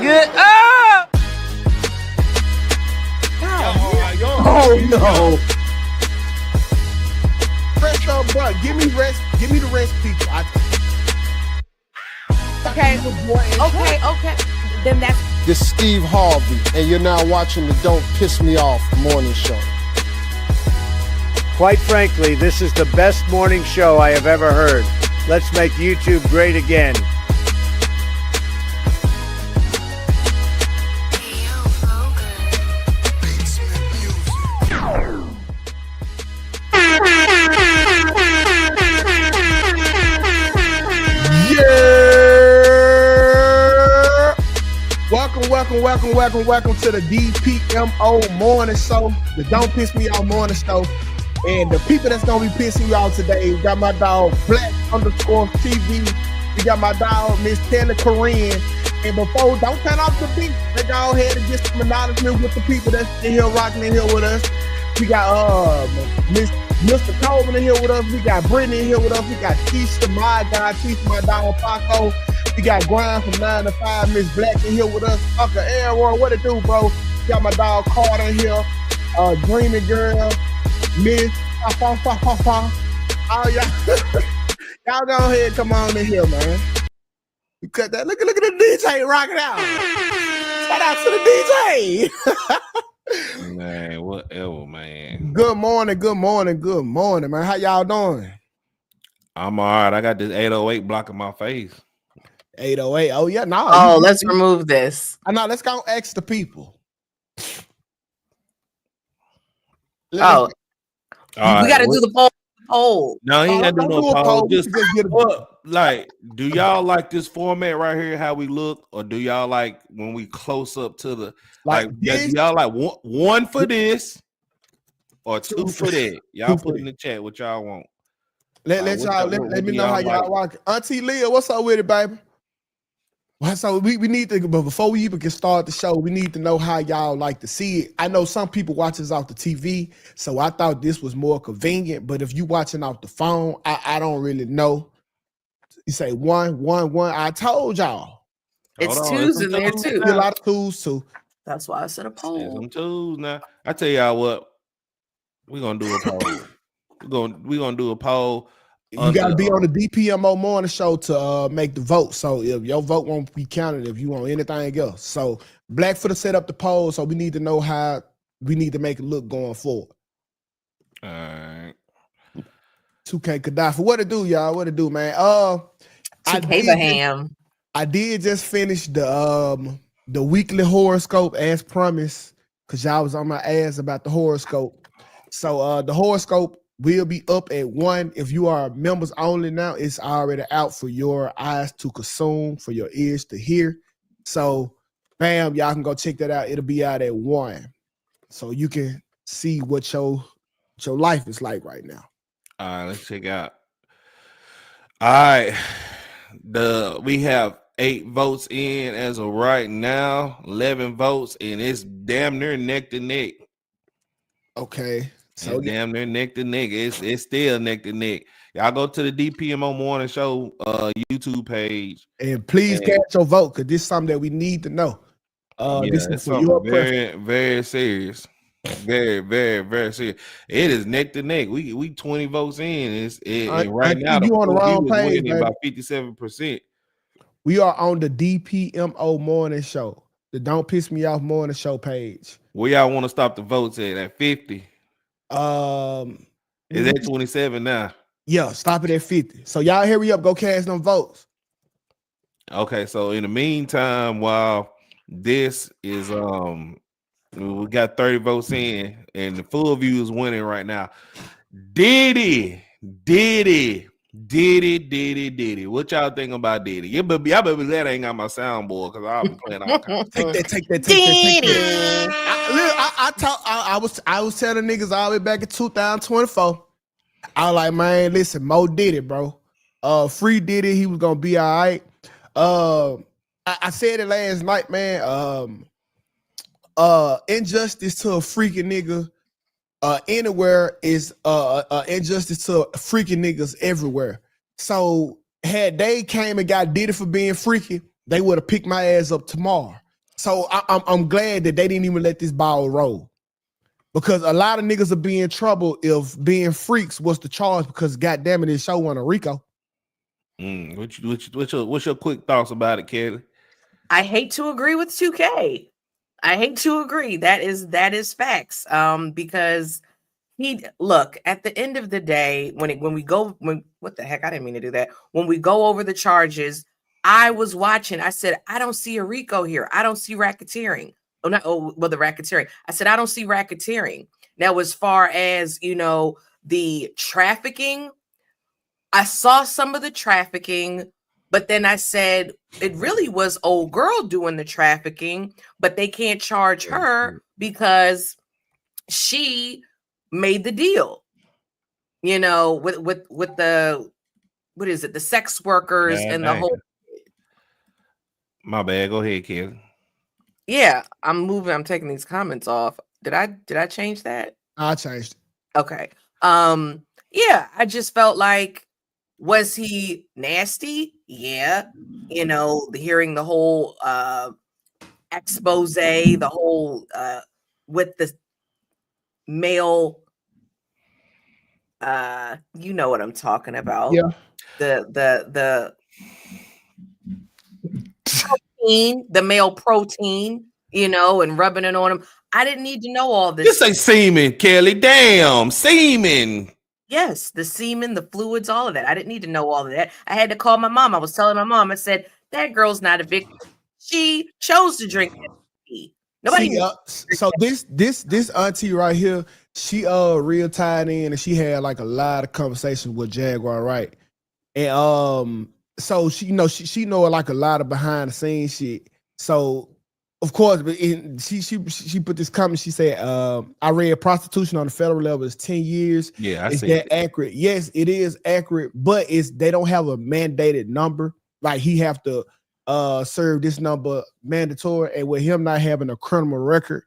good. Ah! Oh no! Press up, bro. Give me rest. Give me the rest, people. Okay. Then that's This is Steve Harvey, and you're now watching the Don't Piss Me Off morning show. Quite frankly, this is the best morning show I have ever heard. Let's make YouTube great again. Welcome to the DPMO morning show, the Don't Piss Me Off morning show. And the people that's gonna be pissing you off today, we got my dog Black_TV. We got my dog Miss Taylor Corinne. And before, don't turn off the beat. Let's go ahead and get some acknowledgement with the people that's in here rocking in here with us. We got Mr. Coleman in here with us. We got Brittany in here with us. We got Tisha, my dog Paco. We got Grind from 9 to 5. Miss Black in here with us. Uncle Aaron, what it do, bro? We got my dog Carter in here. Dreaming Girl. Miss all y'all go ahead, come on in here, man. You cut that. Look at the DJ rocking out. Shout out to the DJ. Man, whatever, man. Good morning, man. How y'all doing? I'm all right. I got this 808 blocking my face. 808. Oh yeah, no. Oh, let's remove this. I know. Let's go ask the people. We got to do the poll. No, he ain't got to do no poll. Just get do y'all like this format right here? How we look, or do y'all like when we close up to the do y'all like one for this or two for that? Y'all put in the chat what y'all want. Let me know how y'all rock. Auntie Leah, what's up with it, baby? So we need to, but before we even get started the show, we need to know how y'all like to see it. I know some people watch us off the TV, so I thought this was more convenient. But if you watching off the phone, I don't really know. You say one. I told y'all. It's twos in there too. A lot of twos too. That's why I said a poll. Some twos now. I tell y'all what, we're gonna do a poll. we're gonna do a poll. You got to be on the DPMO morning show to make the vote. So if your vote won't be counted if you want anything else. So Blackfoot set up the poll, so we need to know how we need to make it look going forward. All right. 2K Gaddafi. What it do, y'all? What it do, man? I did just finish the weekly horoscope as promised, because y'all was on my ass about the horoscope. So the horoscope will be up at 1. If you are members only now, it's already out for your eyes to consume, for your ears to hear. So, bam, y'all can go check that out. It'll be out at 1. So you can see what your life is like right now. All right, let's check out. All right. We have 8 votes in as of right now, 11 votes, and it's damn near neck to neck. Okay. So damn near neck to neck. It's still neck to neck. Y'all go to the DPMO Morning Show YouTube page. And please cast your vote, because this is something that we need to know. This is for your very, very serious. Very, very, very serious. It is neck to neck. We 20 votes in. And right now you on the wrong page, about 57%. We are on the DPMO Morning Show, the Don't Piss Me Off Morning Show page. Where y'all want to stop the votes at 50? Is at 27 now? Yeah, stop it at 50. So y'all hurry up, go cast them votes. Okay, so in the meantime, while this is we got 30 votes in, and the full view is winning right now. Diddy. What y'all think about Diddy? Y'all better be glad I ain't got my soundboard, because I'll be playing all kinds. Take that. I was telling niggas all the way back in 2024. I was like, man, listen, Mo Diddy, bro. Free Diddy, he was gonna be all right. I said it last night, man. Injustice to a freaking nigga anywhere is injustice to freaking niggas everywhere. So had they came and got Diddy for being freaky, they would have picked my ass up tomorrow. So I'm glad that they didn't even let this ball roll. Because a lot of niggas would be in trouble if being freaks was the charge, because goddamn it, this show on a RICO. What's your quick thoughts about it, Kelly? I hate to agree with 2K. I hate to agree. That is facts. Because look, at the end of the day, what the heck? I didn't mean to do that. When we go over the charges, I was watching. I said, I don't see a RICO here. I don't see racketeering. The racketeering. I said, I don't see racketeering. Now, as far as, the trafficking, I saw some of the trafficking, but then I said, it really was old girl doing the trafficking, but they can't charge her because she made the deal, with the, what is it? The sex workers and the whole. My bad. Go ahead, Kelly. Yeah, I'm taking these comments off. Did I change that? I changed it. Okay. Yeah, I just felt like, was he nasty? Yeah. Hearing the whole expose, the whole with the male, you know what I'm talking about. Yeah. The protein, the male protein, and rubbing it on him. I didn't need to know all this. Just say semen, Kelly. Damn, semen. Yes, the semen, the fluids, all of that. I didn't need to know all of that. I had to call my mom. I was telling my mom, I said, that girl's not a victim. She chose to drink that. Nobody. So this auntie right here, she real tied in, and she had like a lot of conversations with Jaguar, right? And so she know like a lot of behind the scenes shit. So of course, but she put this comment. She said, "I read prostitution on the federal level is 10 years. Yeah, is that accurate? Yes, it is accurate, but they don't have a mandated number. Like he have to serve this number mandatory, and with him not having a criminal record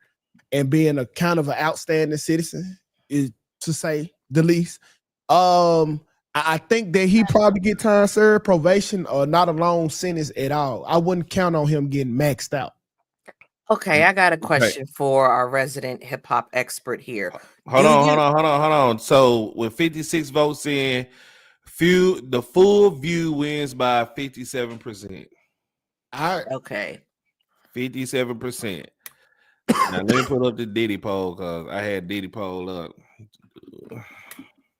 and being a kind of an outstanding citizen, is to say the least. I think that he probably get time served, probation, or not a long sentence at all. I wouldn't count on him getting maxed out. Okay, I got a question for our resident hip hop expert here. Hold on. So with 56 votes in, the full view wins by 57%. Okay. 57%. Now let me put up the Diddy poll because I had Diddy poll up.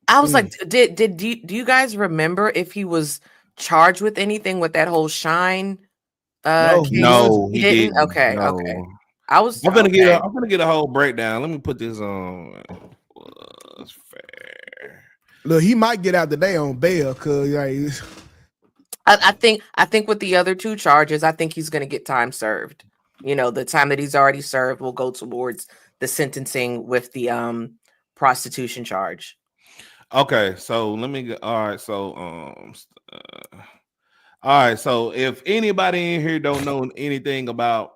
I was like, do you guys remember if he was charged with anything with that whole Shine? No, he didn't. Okay, no. Okay. I'm gonna get a whole breakdown. Let me put this on. Was fair. Look, he might get out today on bail because I think with the other two charges, I think he's gonna get time served. The time that he's already served will go towards the sentencing with the prostitution charge. Okay, so let me get all right. So all right, so if anybody in here don't know anything about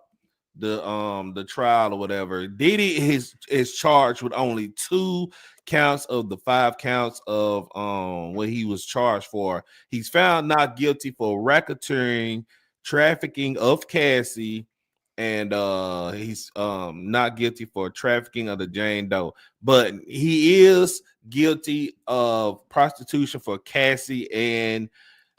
the trial or whatever, Diddy is charged with only 2 counts of the 5 counts of what he was charged for. He's found not guilty for racketeering, trafficking of Cassie, and he's not guilty for trafficking of the Jane Doe, but he is guilty of prostitution for Cassie and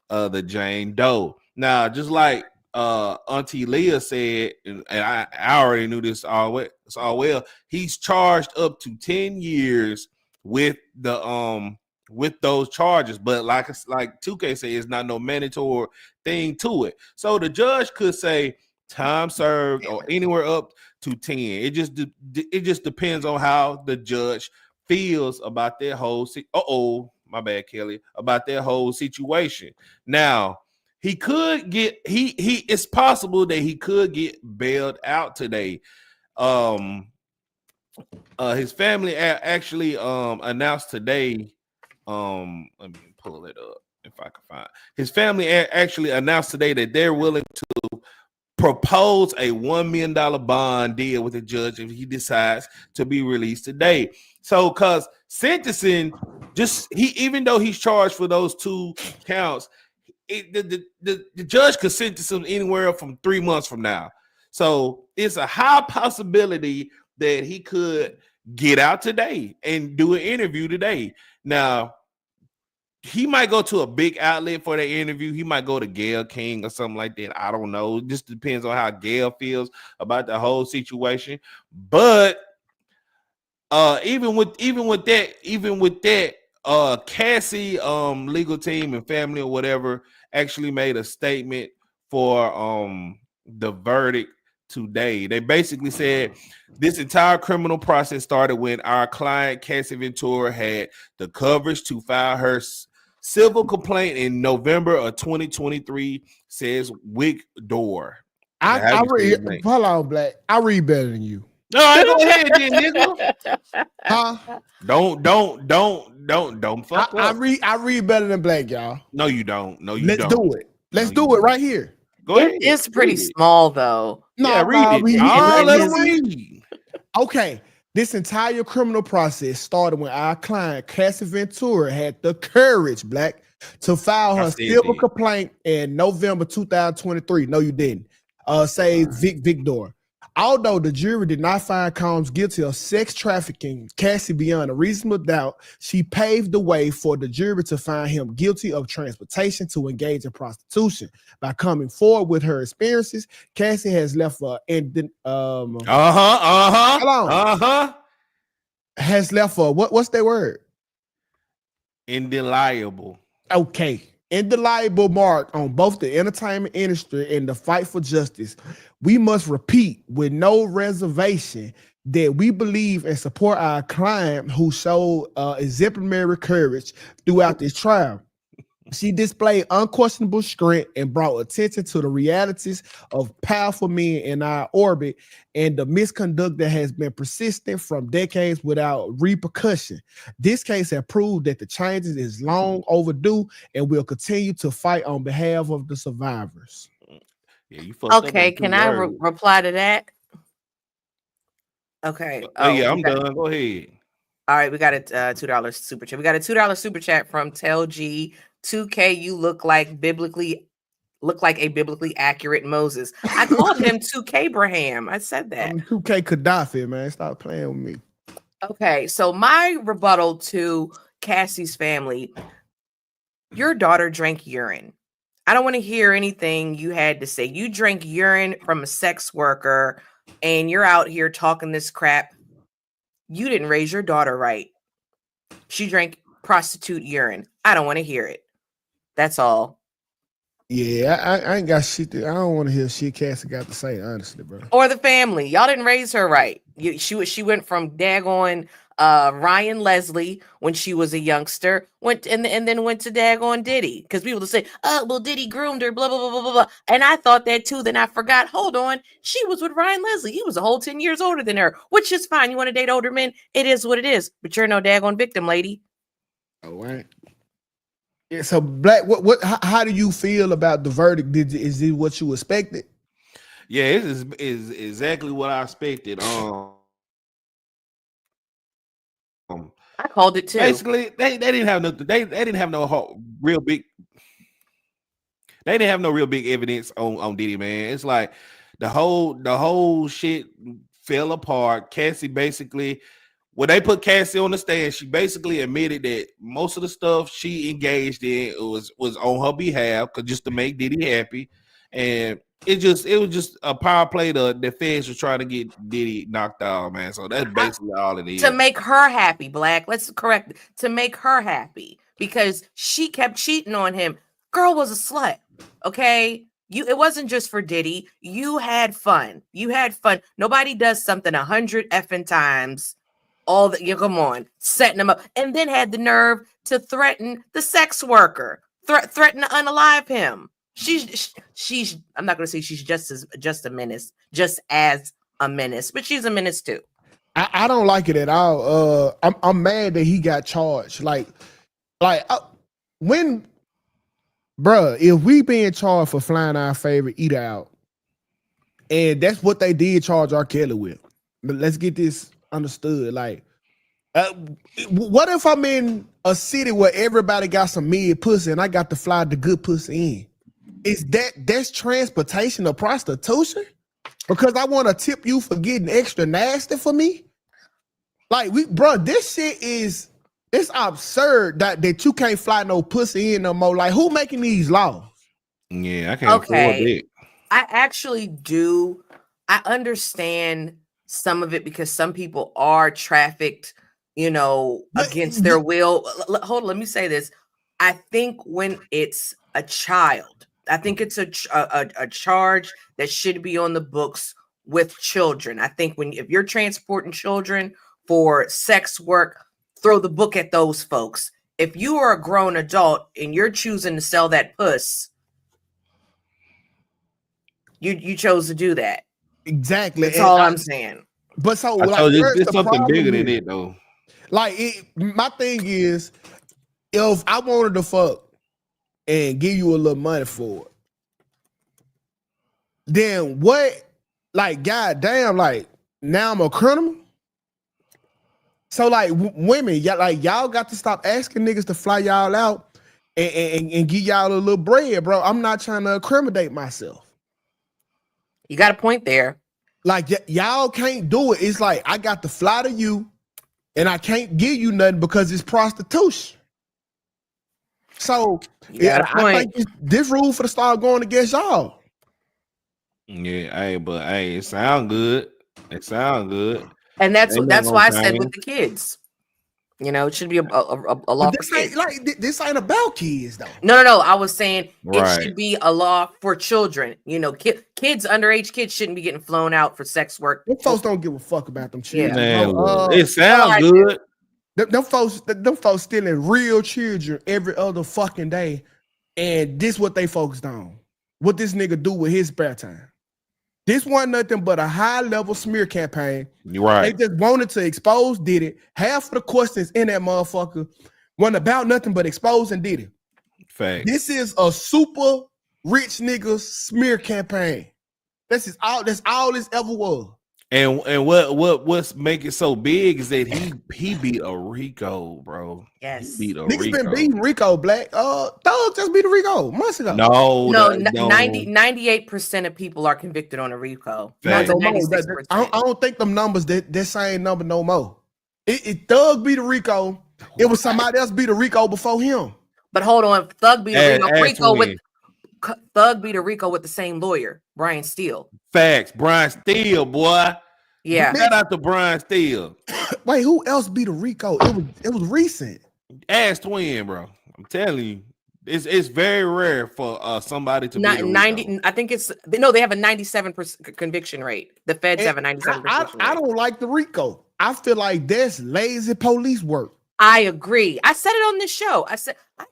the Jane Doe. Now, just like Auntie Leah said, and I already knew this all well, he's charged up to 10 years with the with those charges, but like 2K said, it's not no mandatory thing to it. So the judge could say time served or anywhere up to 10. It just depends on how the judge feels about that whole my bad, Kelly, about that whole situation. Now, he could get it's possible that he could get bailed out today. His family actually announced today. Let me pull it up if I can find. His family actually announced today that they're willing to propose a $1 million bond deal with the judge if he decides to be released today. So, because sentencing, even though he's charged for those 2 counts, the judge could sentence him anywhere from 3 months from now. So it's a high possibility that he could get out today and do an interview today. Now, he might go to a big outlet for the interview. He might go to Gayle King or something like that. I don't know. It just depends on how Gayle feels about the whole situation. But even with that, Cassie legal team and family or whatever actually made a statement for the verdict today. They basically said this entire criminal process started when our client Cassie Ventura had the coverage to file her civil complaint in November of 2023, says Wick Door. I read. Hold on, Black. I read better than you. No, I go ahead, then, nigga. Huh? Don't fuck up. I read better than Black, y'all. No, you don't. No, you Let's don't. do it. Let's do it right here. Go ahead. It's pretty small though. No, Yeah, read it. Let him read. Okay. This entire criminal process started when our client, Cassie Ventura, had the courage, Black, to file her civil complaint in November 2023. No, you didn't. Say Victor. Although the jury did not find Combs guilty of sex trafficking Cassie beyond a reasonable doubt, she paved the way for the jury to find him guilty of transportation to engage in prostitution. By coming forward with her experiences, Cassie has left has left a what's that word? Indelible. Okay. Indelible mark on both the entertainment industry and the fight for justice. We must repeat with no reservation that we believe and support our client who showed exemplary courage throughout this trial. She displayed unquestionable strength and brought attention to the realities of powerful men in our orbit and the misconduct that has been persistent from decades without repercussion. This case has proved that the changes is long overdue and will continue to fight on behalf of the survivors. Yeah, you okay, can I reply to that? Okay. Yeah, I'm done. Go ahead. All right, we got a $2 super chat. We got a $2 super chat from Tel G. 2K, you look like a biblically accurate Moses. I called him 2K Abraham. I said that. I'm 2K Gaddafi, man. Stop playing with me. Okay, so my rebuttal to Cassie's family: your daughter drank urine. I don't want to hear anything you had to say. You drank urine from a sex worker, and you're out here talking this crap. You didn't raise your daughter right. She drank prostitute urine. I don't want to hear it. That's all. Yeah, I ain't got shit. I don't want to hear shit Cassie got to say, honestly, bro. Or the family. Y'all didn't raise her right. She went from daggone Ryan Leslie when she was a youngster, and then went to daggone Diddy. Because people will say, oh, well, Diddy groomed her, blah, blah, blah, blah, blah, blah. And I thought that too. Then I forgot, hold on. She was with Ryan Leslie. He was a whole 10 years older than her, which is fine. You want to date older men? It is what it is. But you're no daggone victim, lady. All right. Yeah, so Black, how do you feel about the verdict? Is it what you expected? Yeah, it is exactly what I expected. I called it too. Basically, they didn't have nothing. They didn't have no real big. They didn't have no real big evidence on Diddy, man. It's like the whole shit fell apart. Cassie basically. When they put Cassie on the stand, she basically admitted that most of the stuff she engaged in was on her behalf, just to make Diddy happy, and it was just a power play. The feds were trying to get Diddy knocked out, man. So that's basically all it is. To make her happy, Black. Let's correct it. To make her happy because she kept cheating on him. Girl was a slut. Okay. It wasn't just for Diddy. You had fun. Nobody does something 100 effing times. All that you come on, setting them up, and then had the nerve to threaten the sex worker, threaten to unalive him. She's. I'm not going to say she's just as a menace, but she's a menace too. I don't like it at all. I'm mad that he got charged. When, bruh, if we being charged for flying our favorite eater out, and that's what they did charge R. Kelly with. But let's get this understood. Like, what if I'm in a city where everybody got some mid pussy and I got to fly the good pussy in? That's transportation of prostitution? because I want to tip you for getting extra nasty for me. Like this shit it's absurd that you can't fly no pussy in no more. Like, who making these laws? Yeah, I can't afford it. I actually do. I understand some of it because some people are trafficked, against their will. Hold on, let me say this. I think when it's a child, I think it's a charge that should be on the books with children. I think if you're transporting children for sex work, throw the book at those folks. If you are a grown adult and you're choosing to sell that puss, you chose to do that. Exactly. That's all I'm saying. But so it's something bigger than it though. Like my thing is, if I wanted to fuck and give you a little money for it, then what? Like, goddamn, like now I'm a criminal. So like women, y'all got to stop asking niggas to fly y'all out and give y'all a little bread, bro. I'm not trying to incriminate myself. You got a point there. Like y'all can't do it. It's like I got to fly to you, and I can't give you nothing because it's prostitution. So I think this rule for the start going against y'all. Yeah, it sound good. It sound good. And that's why I said with the kids. It should be a law for kids. This ain't about kids though. No. I was saying it should be a law for children. Kids, underage kids shouldn't be getting flown out for sex work. Them folks don't give a fuck about them children. Yeah. Man, it sounds good. Them folks stealing real children every other fucking day, and this what they focused on. What this nigga do with his spare time? This wasn't nothing but a high-level smear campaign. You're right. They just wanted to expose Diddy. Half of the questions in that motherfucker wasn't about nothing but exposing Diddy. Fact. This is a super rich nigga smear campaign. That's all this ever was. And what's making it so big is that he beat a RICO, bro. Yes. He beat a Niggas RICO. been beating RICO, Black. Thug just beat a RICO months ago. No, 98% of people are convicted on a RICO. I don't think them numbers that same number no more. It Thug beat a RICO. It was somebody else beat a RICO before him. But hold on, Thug beat a RICO with the same lawyer, Brian Steele. Facts, Brian Steele, boy. Yeah. Shout out to Brian Steele. Wait, who else beat a RICO? It was recent. Ass Twin, bro. I'm telling you, it's very rare for somebody to beat a 90. RICO. I think they have a 97% conviction rate. The feds have a 97%. I don't like the RICO. I feel like that's lazy police work. I agree. I said it on this show. I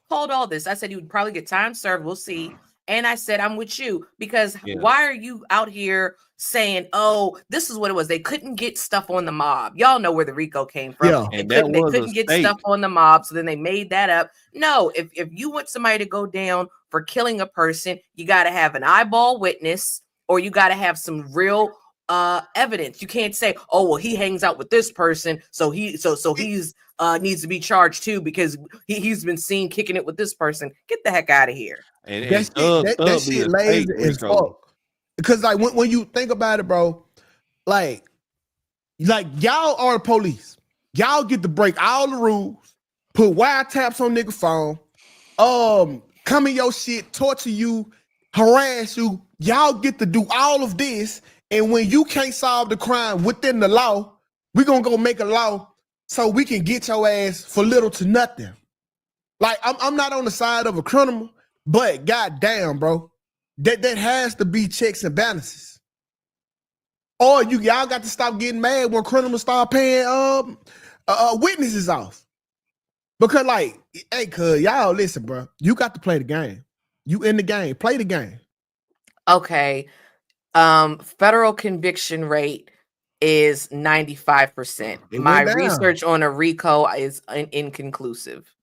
called all this. I said you would probably get time served. We'll see. And I said, I'm with you because why are you out here saying, oh, this is what it was. They couldn't get stuff on the mob. Y'all know where the RICO came from. Yeah. They couldn't get stuff on the mob. So then they made that up. No, if you want somebody to go down for killing a person, you got to have an eyeball witness or you got to have some real evidence. You can't say, oh, well, he hangs out with this person. So he's needs to be charged too because he's been seen kicking it with this person. Get the heck out of here. And that shit lazy as fuck. Because like when you think about it, bro, like y'all are the police. Y'all get to break all the rules, put wiretaps on nigga phone, come in your shit, torture you, harass you. Y'all get to do all of this, and when you can't solve the crime within the law, we're gonna go make a law so we can get your ass for little to nothing. Like I'm not on the side of a criminal. But goddamn, bro, that has to be checks and balances. Or y'all got to stop getting mad when criminals start paying witnesses off. Because like, hey, cuz y'all listen, bro. You got to play the game. You in the game. Play the game. Okay. Federal conviction rate is 95%. My research on a RICO is inconclusive.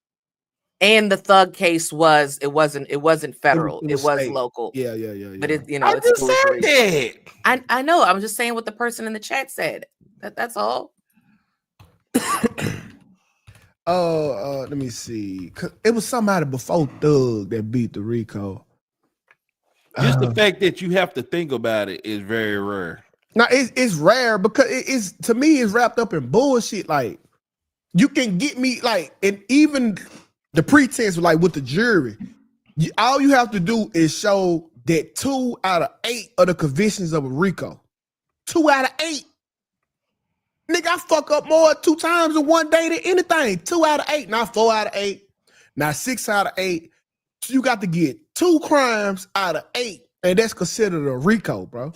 And the Thug case wasn't federal. It was local. Yeah. But I just said that. I know. I'm just saying what the person in the chat said. That's all. Let me see. It was somebody before Thug that beat the RICO. Just the fact that you have to think about it is very rare. Now it's rare because it's to me it's wrapped up in bullshit. Like you can get me like, and even the pretense like with the jury, all you have to do is show that 2 out of 8 of the convictions of a RICO. 2 out of 8. Nigga, I fuck up more 2 times in one day than anything. 2 out of 8, not 4 out of 8, not 6 out of 8. So you got to get 2 crimes out of 8, and that's considered a RICO, bro.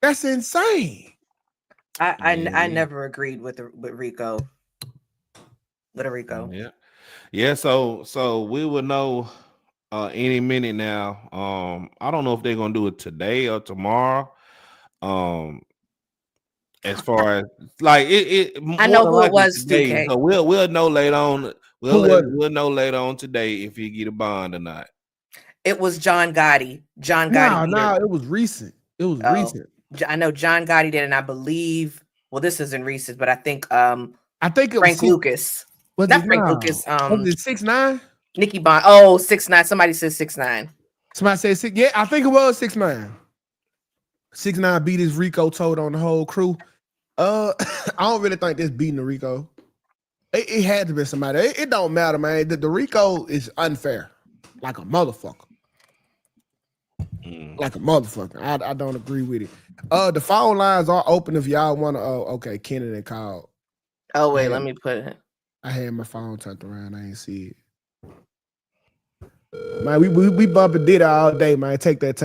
That's insane. I never agreed with RICO. With a RICO. Yeah. So we will know any minute now. I don't know if they're gonna do it today or tomorrow. As far as like it I know who it was today, so we'll know later on. We'll know later on today if he get a bond or not. It was John Gotti. John Gotti. No, it was recent. It was recent. I know John Gotti did, and I believe. Well, this isn't recent, but I think it Frank Lucas. Not Frank Lucas. Was it 6ix9ine? Nicky Bond. Oh, 6ix9ine. Somebody said 6ix9ine. Somebody said 6. Yeah, I think it was 6ix9ine. 6ix9ine beat his RICO told on the whole crew. I don't really think that's beating the RICO. It had to be somebody. It don't matter, man. The RICO is unfair, like a motherfucker. Like a motherfucker. I don't agree with it. The phone lines are open if y'all want to. Okay, Kennedy called. Oh wait, let me put it. I had my phone turned around. I ain't see it. Man, we bumping Diddy all day, man. Take that.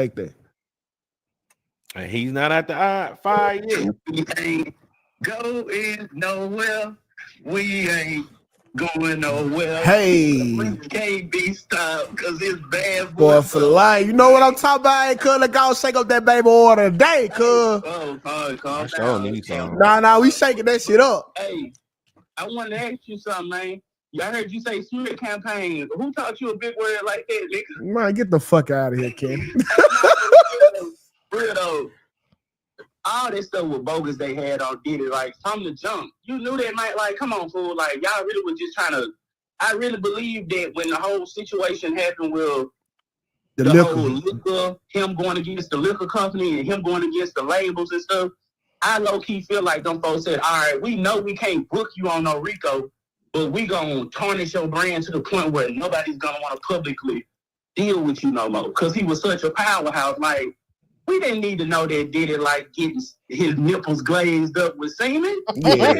And he's not at the fire yet. We ain't going nowhere. We ain't going nowhere. Hey. We can't be stopped because it's bad boy for life. You know what I'm talking about? Hey, cuz, let's go shake up that baby order today, cuz. Calm down. Nah, we shaking that shit up. Hey, I wanted to ask you something, man. I heard you say Smith campaign. Who taught you a big word like that, nigga? Man, get the fuck out of here, Ken. Real though. All this stuff was bogus they had on Diddy, like from the jump. You knew that, man. Like, come on, fool. Like, y'all really was just trying to. I really believe that when the whole situation happened with the whole liquor, him going against the liquor company and him going against the labels and stuff, I low-key feel like them folks said, all right, we know we can't book you on no RICO, but we gonna tarnish your brand to the point where nobody's gonna want to publicly deal with you no more. Because he was such a powerhouse. Like, we didn't need to know that Diddy like getting his nipples glazed up with semen. Yeah.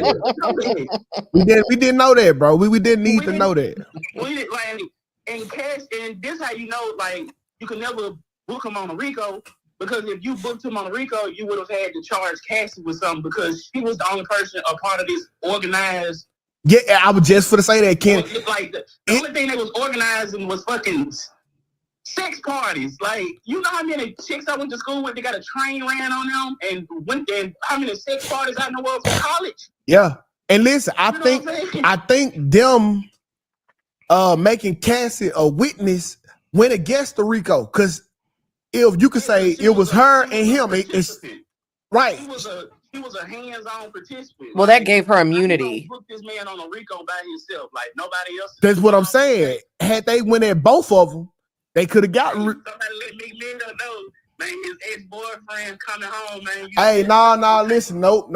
we didn't know that, bro. We didn't need to know that. We didn't like and this how you know, like, you can never book him on a RICO, because if you booked him on a RICO, you would have had to charge Cassie with something, because she was the only person a part of this organized. Yeah, I was just for to say that, Ken. Like the only thing that was organizing was fucking sex parties. Like, you know how many chicks I went to school with, they got a train ran on them, and how many sex parties I know of from college. Yeah. And listen, I think them making Cassie a witness went against the RICO, because if you could say it was her and him, it's right. He was a hands-on participant. Well, that gave her immunity. Put this man on a RICO by himself, like nobody else. That's what I'm saying. Had they went at both of them, they could have gotten. Somebody let me know, man. His ex-boyfriend coming home, man. Hey, no, listen, no.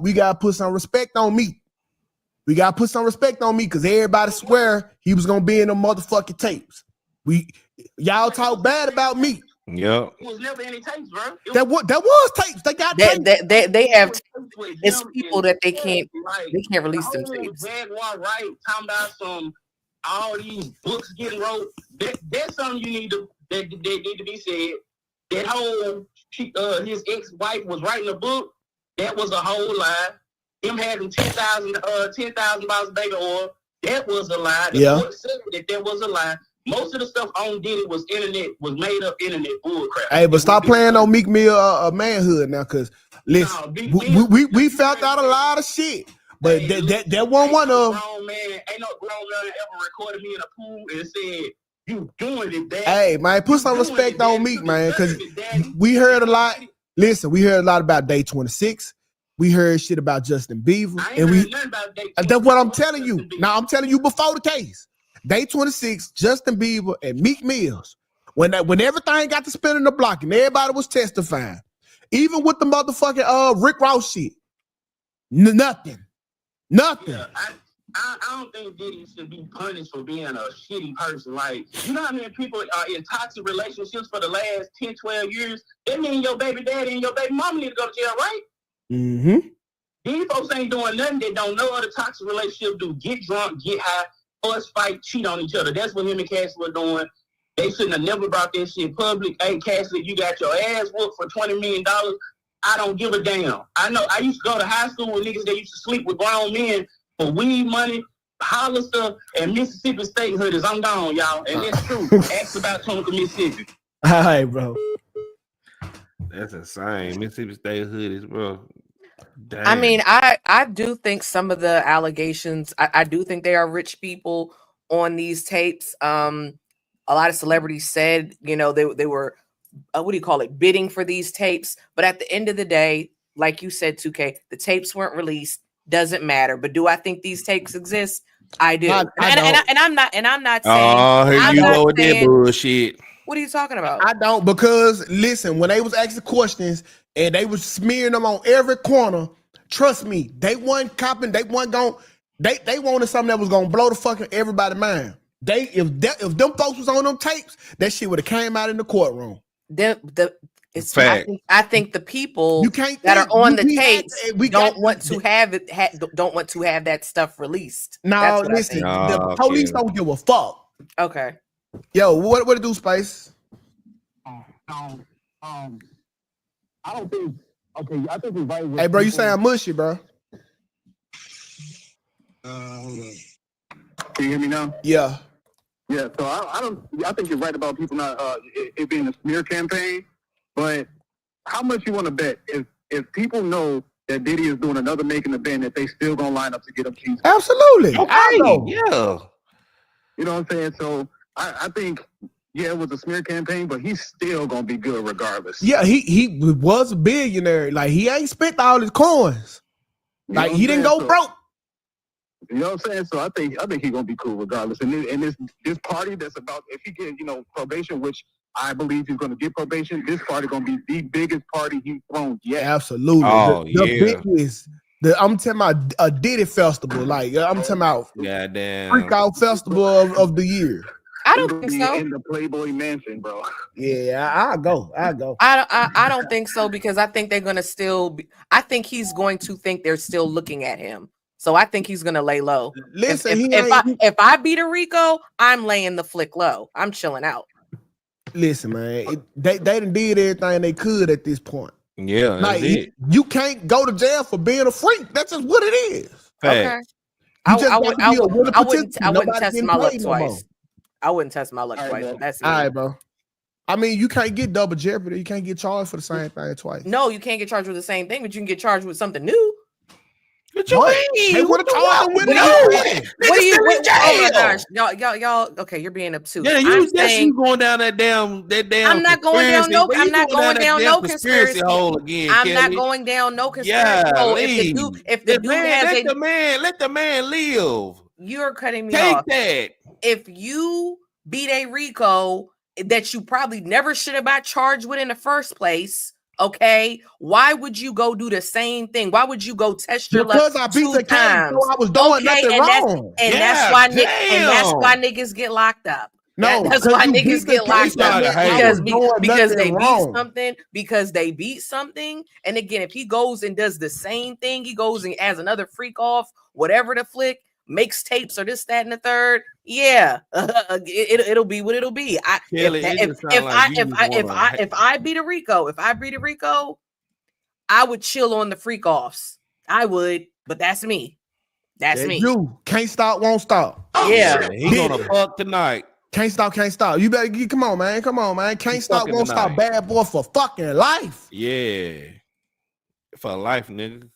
We gotta put some respect on me. Because everybody swear he was gonna be in them motherfucking tapes. Y'all talk bad about me. Yeah. It was never any tapes, bro. That was tapes. They got tapes. They have. It's people that they can't release them tapes. Jaguar, right? Talking about all these books getting wrote. That's something you need to that need to be said. That whole his ex-wife was writing a book. That was a whole lie. Him having 10,000 bottles of baby oil. That was a lie. The book said that was a lie. Most of the stuff on Diddy was made up internet bullcrap. Hey, but stop playing on Meek Mill manhood now, because listen, we found out a lot of shit. But that wasn't one of them. Ain't no grown man ever recorded me in a pool and said, "You doing it, Dad." Hey, man, put some respect on Meek, man, because we heard a lot. Listen, we heard a lot about Day 26. We heard shit about Justin Bieber, and that's what I'm telling you. Now I'm telling you before the case. Day 26, Justin Bieber and Meek Mills When everything got to spinning the block and everybody was testifying, even with the motherfucking Rick Ross shit, nothing. Yeah, I don't think Diddy should be punished for being a shitty person. Like, you know how many people are in toxic relationships for the last 10, 12 years? That means your baby daddy and your baby mama need to go to jail, right? Mm-hmm. These folks ain't doing nothing. They don't know what a toxic relationship do. Get drunk, get high, fuss, fight, cheat on each other. That's what him and Cassie were doing. They shouldn't have never brought that shit public. Hey, Cassie, you got your ass whooped for $20 million. I don't give a damn. I know. I used to go to high school with niggas that used to sleep with grown men for weed money, holler stuff, and Mississippi State hoodies. I'm gone, y'all. And that's true. Ask about Tonka, Mississippi. All right, bro. That's insane. Mississippi State hoodies, bro. Damn. I mean, I do think some of the allegations, I do think they are rich people on these tapes. A lot of celebrities said, you know, they were, what do you call it, bidding for these tapes. But at the end of the day, like you said, 2K, the tapes weren't released. Doesn't matter. But do I think these tapes exist? I do. And I'm not saying. Oh, here you go with that bullshit. What are you talking about? I don't, because listen, when they was asking questions and they was smearing them on every corner, trust me, they wasn't copping. They wasn't going. They wanted something that was gonna blow the fucking everybody's mind. If them folks was on them tapes, that shit would have came out in the courtroom. I think the people that are on the tapes don't want to have that stuff released. No, listen, the police don't give a fuck. Okay. Yo, what it do, Space? I don't think. Okay, I think we're right. Hey, bro, you sound mushy, bro. Hold on. Can you hear me now? Yeah. Yeah. So I think you're right about people not it being a smear campaign. But how much you want to bet if people know that Diddy is doing another making event that they still gonna line up to get him cheese? Absolutely. Okay. Yeah. You know what I'm saying? So I think, yeah, it was a smear campaign, but he's still gonna be good regardless. Yeah, he was a billionaire. Like, he ain't spent all his coins. Like, he didn't go broke. You know what I'm saying? So I think he's gonna be cool regardless. And this party that's about, if he get probation, which I believe he's gonna get probation, this party gonna be the biggest party he's thrown yet. Absolutely. Oh, the biggest. I'm talking about a Diddy festival. Like, I'm talking about goddamn freak out festival of the year. I don't think so. In the Playboy Mansion, bro. Yeah, I'll go. I don't think so, because I think they're gonna I think he's going to think they're still looking at him. So I think he's gonna lay low. Listen, if I beat a RICO, I'm laying the flick low. I'm chilling out. Listen, man, they done did everything they could at this point. Yeah, like you can't go to jail for being a freak. That's just what it is. Okay. I wouldn't test my luck twice. I wouldn't test my luck twice. That's all right, bro. I mean, you can't get double jeopardy. You can't get charged for the same thing twice. No, you can't get charged with the same thing, but you can get charged with something new. What you mean? They would have charged him with it. What do you? Oh my gosh, y'all. Okay, you're being obtuse. Yeah, you going down that damn. I'm not going down no. I'm not going down no conspiracy hole again. I'm not going down no conspiracy hole. If the dude has let the man live. You're cutting me off. Take that. If you beat a RICO that you probably never should have got charged with in the first place. Okay, why would you go do the same thing? Why would you go test your luck? Because I beat the case, so I was doing nothing wrong. That's why niggas get locked up. No, that's why niggas get locked up because they beat something. Because they beat something. And again, if he goes and does the same thing, he goes and as another freak off, whatever the flick, makes tapes or this, that, and the third. Yeah, it'll be what it'll be. If I beat a RICO, I would chill on the freak offs. I would, but that's me. That's me. You can't stop, won't stop. Yeah, he's gonna fuck tonight. Can't stop. You better get. Come on, man. Can't stop, won't stop. Bad boy for fucking life. Yeah, for life, nigga.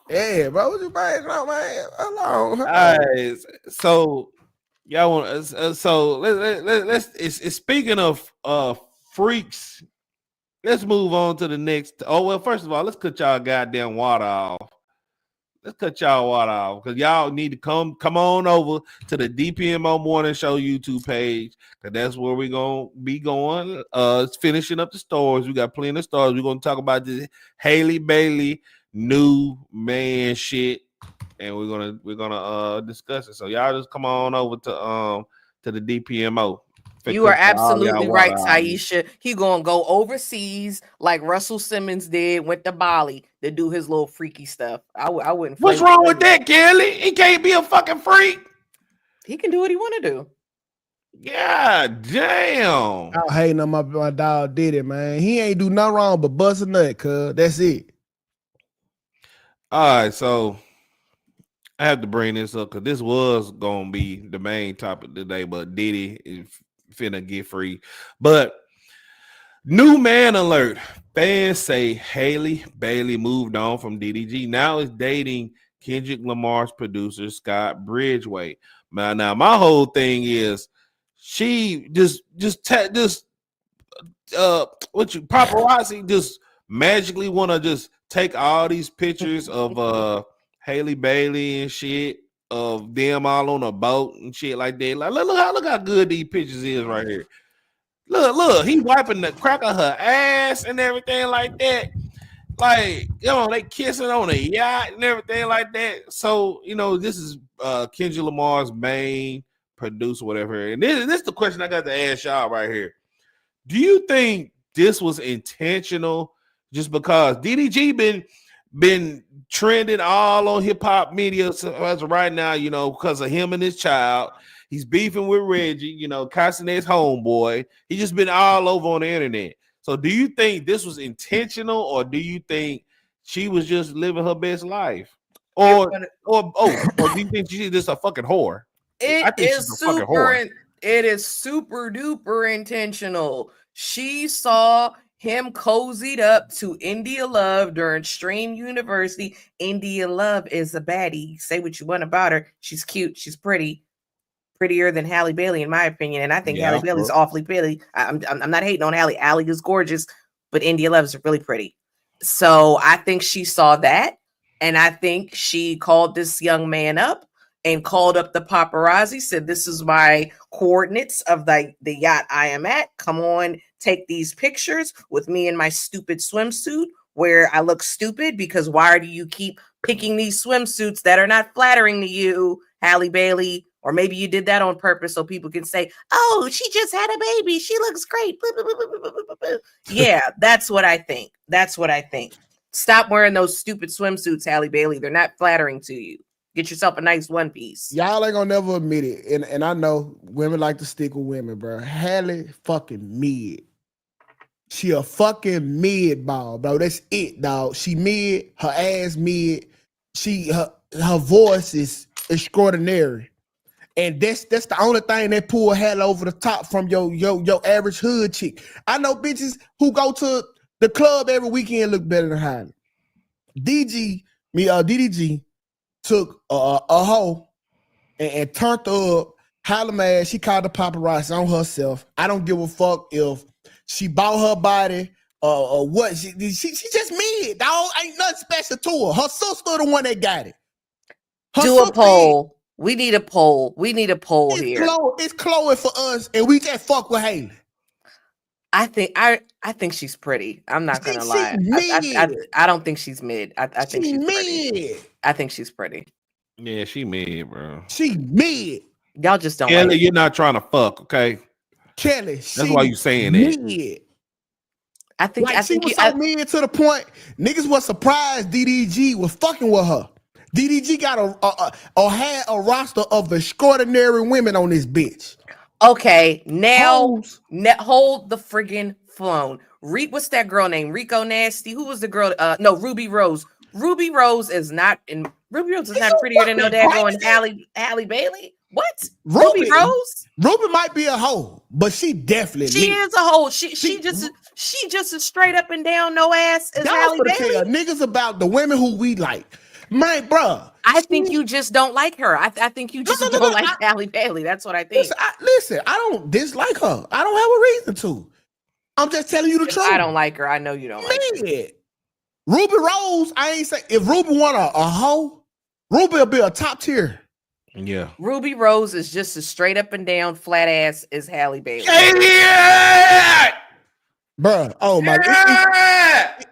Yeah, bro. What you buying on, man? Hold on. All right. So y'all want so let's speaking of freaks, let's move on to the next. Oh well, first of all, let's cut y'all goddamn water off. let's cut y'all water off because y'all need to come on over to the DPMO Morning Show YouTube page because that's where we're gonna be going. Finishing up the stores. We got plenty of stores. We're gonna talk about this Halle Bailey new man shit, and we're gonna discuss it. So y'all just come on over to the DPMO. You are absolutely right, Taisha. He gonna go overseas like Russell Simmons did, went to Bali to do his little freaky stuff. I wouldn't. What's wrong with that, Kelly? He can't be a fucking freak. He can do what he want to do. Yeah, damn. I'm hating on my dog Diddy, man. He ain't do nothing wrong but bust a nut, cuz. That's it. All right, so I have to bring this up because this was gonna be the main topic today, but Diddy is finna get free. But new man alert. Fans say Halle Bailey moved on from DDG. Now is dating Kendrick Lamar's producer Scott Bridgeway. Now my whole thing is she paparazzi just magically want to just take all these pictures of Halle Bailey and shit of them all on a boat and shit like that. Like look how good these pictures is right here. Look, he wiping the crack of her ass and everything like that. Like, they kissing on a yacht and everything like that. So, this is Kendrick Lamar's main producer, whatever. And this is the question I got to ask y'all right here. Do you think this was intentional just because DDG been trending all on hip hop media as of right now, because of him and his child? He's beefing with Reggie, Castanet's homeboy. He's just been all over on the internet. So do you think this was intentional, or do you think she was just living her best life? Or do you think she's just a fucking whore? It is super duper intentional. She saw him cozied up to India Love during Stream University. India Love is a baddie. Say what you want about her. She's cute. She's prettier than Halle Bailey, in my opinion. And I think Halle Bailey's awfully pretty. I'm not hating on Halle. Halle is gorgeous, but India Love is really pretty. So I think she saw that. And I think she called this young man up and called up the paparazzi, said, this is my coordinates of the yacht I am at. Come on, take these pictures with me in my stupid swimsuit where I look stupid because why do you keep picking these swimsuits that are not flattering to you, Halle Bailey? Or maybe you did that on purpose so people can say, oh, she just had a baby. She looks great. Yeah, that's what I think. Stop wearing those stupid swimsuits, Halle Bailey. They're not flattering to you. Get yourself a nice one piece. Y'all ain't gonna never admit it. And I know women like to stick with women, bro. Halle fucking mid. She a fucking mid ball, bro. That's it, dog. She mid, her ass mid. Her voice is extraordinary. And that's the only thing that pull Halle over the top from your average hood chick. I know bitches who go to the club every weekend look better than Halle. DDG took a hoe and turned her up. Halle mad. She called the paparazzi on herself. I don't give a fuck if she bought her body or what. She just mid, dog. Ain't nothing special to her. Her sister the one that got it. Do a poll. We need a poll. Here. It's Chloe for us, and we just fuck with Halle. I think she's pretty. I'm not gonna lie. I don't think she's mid. I think she's mid. Pretty. I think she's pretty. Yeah, she mid, bro. She mid. Y'all just don't. Kelly, you're not trying to fuck, okay? Kelly, that's why you saying that. I think she was so mid to the point niggas was surprised DDG was fucking with her. DDG got had a roster of extraordinary women on this bitch. Okay, now hold the friggin' phone. What's that girl named? RICO Nasty. Who was the girl? No, Ruby Rose. Ruby Rose is not prettier than no daggone Halle Bailey. What? Ruby Rose? Ruby might be a hoe, but she definitely is a hoe. She just as straight up and down no ass as Halle Bailey. Tell niggas about the women who we like. Man, bro. I think you just don't like her. I think you just don't like Halle Bailey. That's what I think. Listen, I don't dislike her. I don't have a reason to. I'm just telling you the truth. I don't like her. I know you don't like her. Ruby Rose, I ain't say if Ruby want a hoe, Ruby will be a top tier. Yeah. Ruby Rose is just as straight up and down flat ass as Halle Bailey. Yeah! Bruh, oh my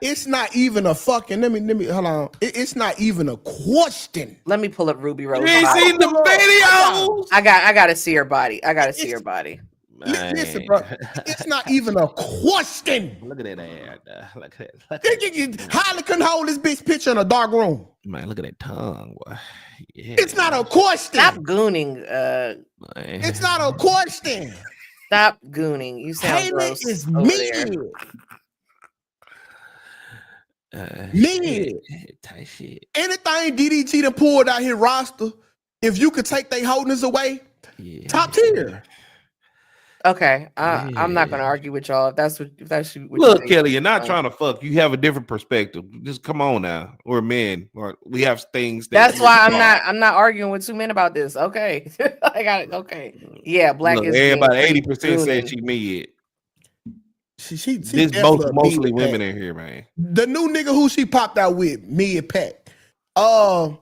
it's not even a fucking let me hold on. It's not even a question. Let me pull up Ruby Rose. You ain't seen the videos? I gotta see her body. I gotta see her body. Listen, bro, it's not even a question. Look at that ad. Look at that. Halle couldn't hold this bitch picture in a dark room. Man, look at that tongue, boy. Yeah. It's not a question. Stop gooning. It's not a question. Stop gooning. You sound Halle gross is over mid. Mid. Tight shit. Anything DDG done pulled out his roster, if you could take their holdings away, top tier. Okay, I'm not gonna argue with y'all if that's what Look, Kelly, you're not trying to fuck. You have a different perspective. Just come on now. We're men, or we have things. That's why I'm not arguing with two men about this. Okay, I got it. Okay, yeah, black Look, is everybody. 80% said she mid. She this mostly women in here, man. The new nigga who she popped out with, mid pack. Goddamn,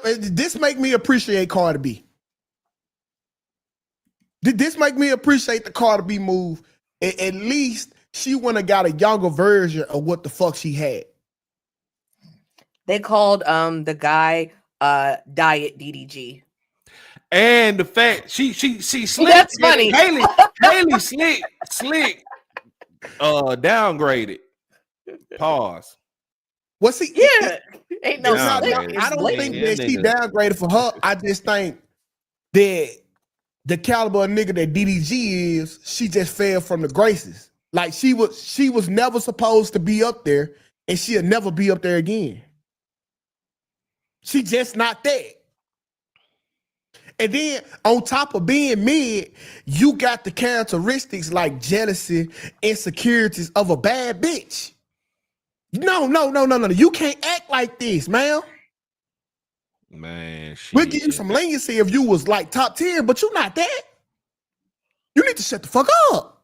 this make me appreciate Cardi B. Did this make me appreciate the Cardi B move? At least she wouldn't have got a younger version of what the fuck she had. They called the guy Diet DDG. And the fact she slick. That's funny. Haley slick downgraded. Pause. Well, see, yeah, ain't no. I don't think that she downgraded for her. I just think that the caliber of nigga that DDG is, she just fell from the graces. Like she was never supposed to be up there, and she'll never be up there again. She just not that. And then on top of being mid, you got the characteristics like jealousy, insecurities of a bad bitch. No. You can't act like this, man. Man, shit. We'll give you some leniency if you was like top 10, but you not that. You need to shut the fuck up.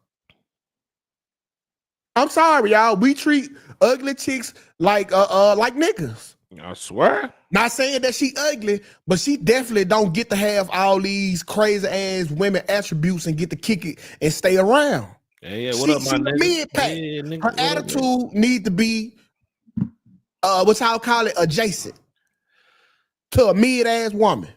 I'm sorry, y'all. We treat ugly chicks like niggas. I swear. Not saying that she ugly, but she definitely don't get to have all these crazy ass women attributes and get to kick it and stay around. Yeah. What up, my nigga? Mid-pack. Yeah, nigga. Her attitude need to be what's how I call it, adjacent to a mid-ass woman.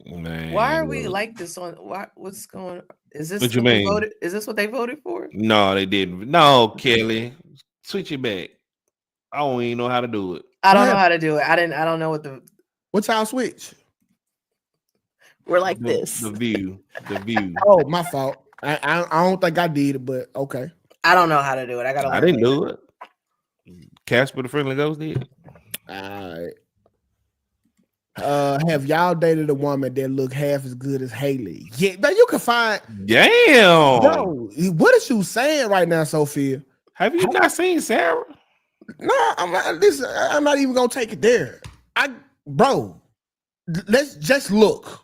Man, why are we like this on? What's going on? Is this what you mean? Is this what they voted for? No, they didn't. No, Kelly, switch it back. I don't even know how to do it. I don't know how to do it. I don't know What's our switch? We're like this. The view. Oh, my fault. I don't think I did it, but okay. I don't know how to do it. I didn't do it. Casper the Friendly Ghost did. All right. Have y'all dated a woman that look half as good as Haley? Yeah, but you can find. Damn. Yo, what is you saying right now, Sophia? Have you not seen Sarah? No, I'm not even gonna take it there. Bro, let's just look.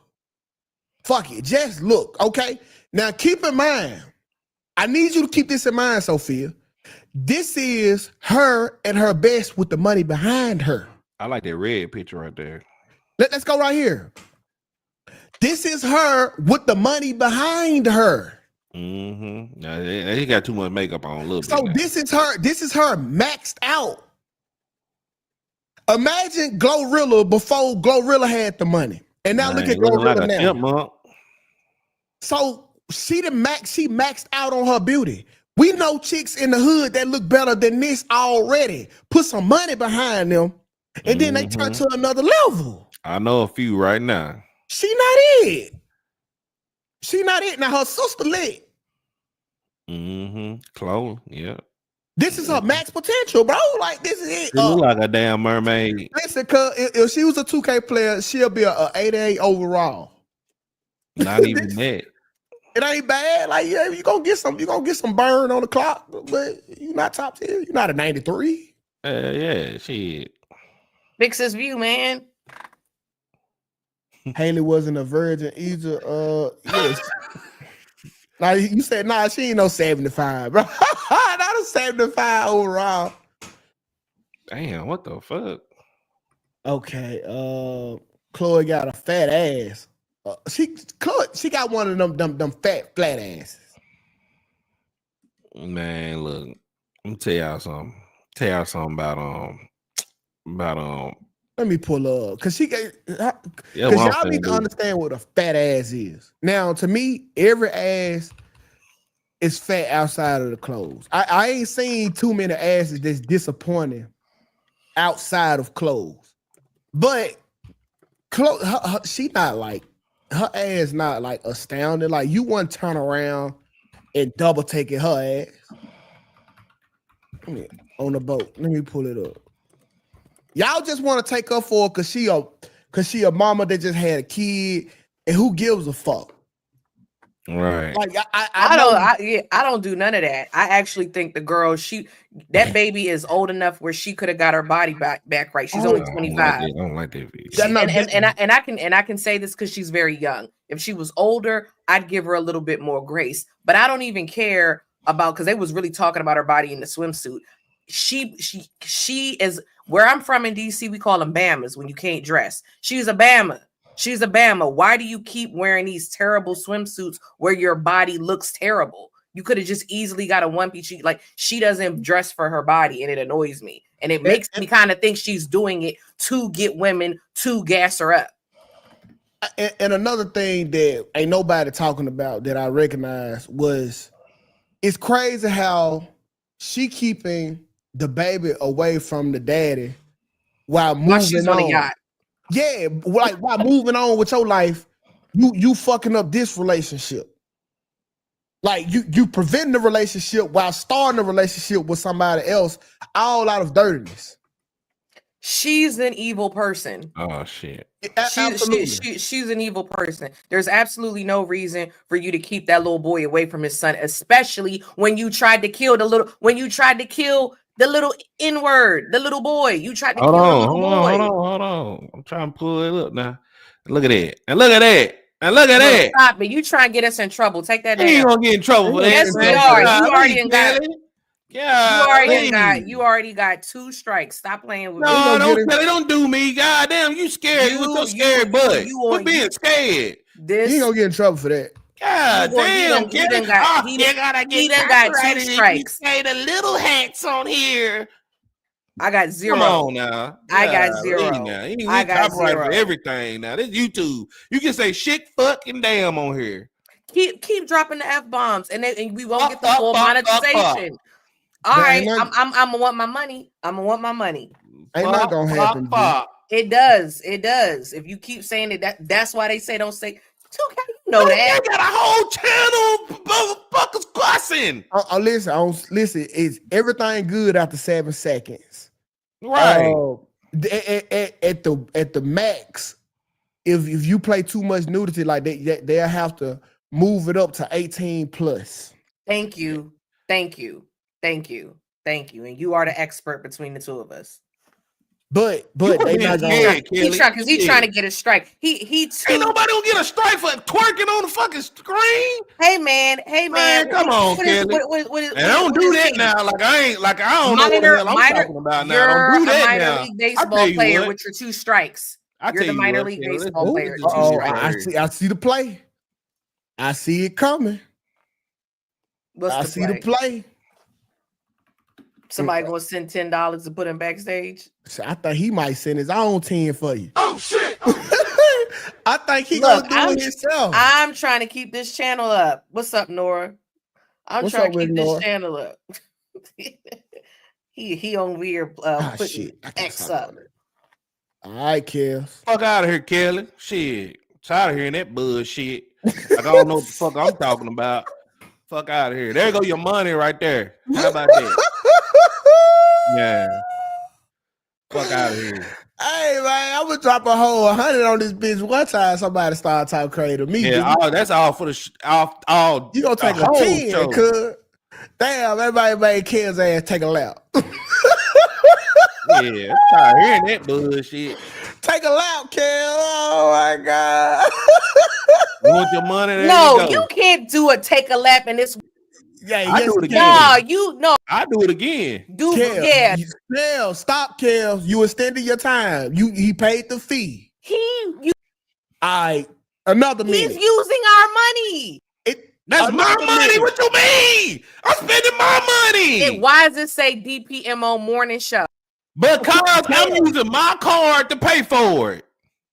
Fuck it, just look. Okay. Now keep in mind, I need you to keep this in mind, Sophia. This is her at her best with the money behind her. I like that red picture right there. Let's go right here. This is her with the money behind her. Mm-hmm. Now, he got too much makeup on a little bit. So this is her maxed out. Imagine Glorilla before Glorilla had the money. And now look at Glorilla like now. So she maxed out on her beauty. We know chicks in the hood that look better than this already. Put some money behind them, and then they turn to another level. I know a few right now. She not it. Now her sister lit. Chloe, yeah. This is her max potential, bro. Like this is it. She look like a damn mermaid. Listen, cause if she was a 2K player, she'll be a 88 overall. Not even that. It ain't bad. Like, yeah, you gonna get some burn on the clock, but you're not top tier. You're not a 93. Yeah, shit. Fix this view, man. Haley wasn't a virgin either. Yes. Now you said she ain't no 75, bro. Not a 75 overall. Damn, what the fuck? Okay. Chloe got a fat ass. She got one of them fat flat asses. Man, look, let me tell y'all something. About Let me pull up because yeah, y'all need to understand what a fat ass is. Now, to me, every ass is fat outside of the clothes. I ain't seen too many asses that's disappointing outside of clothes. But she not like her ass not like astounding. Like you wouldn't turn around and double take it her ass. On the boat. Let me pull it up. Y'all just want to take her for cause she a mama that just had a kid, and who gives a fuck? right. Like I don't do none of that. I actually think the girl, that baby is old enough where she could have got her body back right. She's only 25. I don't like that video. And I can say this because she's very young. If she was older, I'd give her a little bit more grace. But I don't even care about, because they was really talking about her body in the swimsuit. She is, where I'm from in DC, we call them Bamas when you can't dress. She's a Bama. She's a Bama. Why do you keep wearing these terrible swimsuits where your body looks terrible? You could have just easily got a one piece. She doesn't dress for her body, and it annoys me. And it makes me kind of think she's doing it to get women to gas her up. And another thing that ain't nobody talking about that I recognize was, it's crazy how she keeping the baby away from the daddy while moving on. A yacht. Yeah, like while moving on with your life, you fucking up this relationship. Like you prevent the relationship while starting a relationship with somebody else, all out of dirtiness. She's an evil person. Oh shit. She's an evil person. There's absolutely no reason for you to keep that little boy away from his son, especially when you tried to kill the little N-word, the little boy. You tried to kill the little boy. Hold on. I'm trying to pull it up now. Look at that. And look at that. And look at that. Stop it. You trying to get us in trouble. Take that down. You ain't gonna get in trouble for that. Yes, we are. You already got 2 strikes. Stop playing with me. No, don't do me. Goddamn, you scared. You with your scared butt. Quit being scared. You ain't gonna get in trouble for that. God damn, he done got 2 strikes. Say the little hats on here. I got 0. Come on now. I got 0. I got copyright for everything now. This YouTube. You can say shit, fucking damn on here. Keep dropping the F-bombs and we won't get the full monetization. All right, I'm gonna want my money. Ain't not gonna happen. It does. If you keep saying it, that's why they say don't say 2K. You know that. They got a whole channel, motherfuckers cussing. Listen. It's everything good after 7 seconds. Right. At the max, if you play too much nudity, like they'll have to move it up to 18 plus. Thank you. And you are the expert between the two of us. But they not gonna. He's trying to get a strike. He too. Ain't nobody gonna get a strike for twerking on the fucking screen. Hey man, come on, Kelly. And don't do that now. I don't know what the hell I'm talking about now. Don't do that now. You're a minor league baseball player with your 2 strikes. You're the minor league baseball player. I see the play. I see it coming. I see the play. Somebody gonna send $10 to put him backstage. I think he might send his own 10 for you. Oh shit! I think he gonna do it himself. I'm trying to keep this channel up. What's up, Nora? I'm trying to keep this channel up. he on weird putting X up. All right, Kel. Fuck out of here, Kelly. Shit, tired of hearing that bullshit. Like I don't know what the fuck I'm talking about. Fuck out of here. There go your money right there. How about that? Yeah. Fuck out of here. Hey man, I'm gonna drop a whole 100 on this bitch one time. Somebody start talking crazy to me. Yeah, that's all for the all. You gonna take a 10, cuz? Damn, everybody made Kel's ass take a lap. Yeah, I'm tired of hearing that bullshit. Take a lap, Kel. Oh my god. You want your money? No, you can't do a take a lap in this. I do it again. I do it again. Kels, stop, Kels. You extended your time. He paid the fee. Another minute. He's using our money. That's my money. What you mean? I'm spending my money. Why does it say DPMO morning show? Because I'm using my card to pay for it.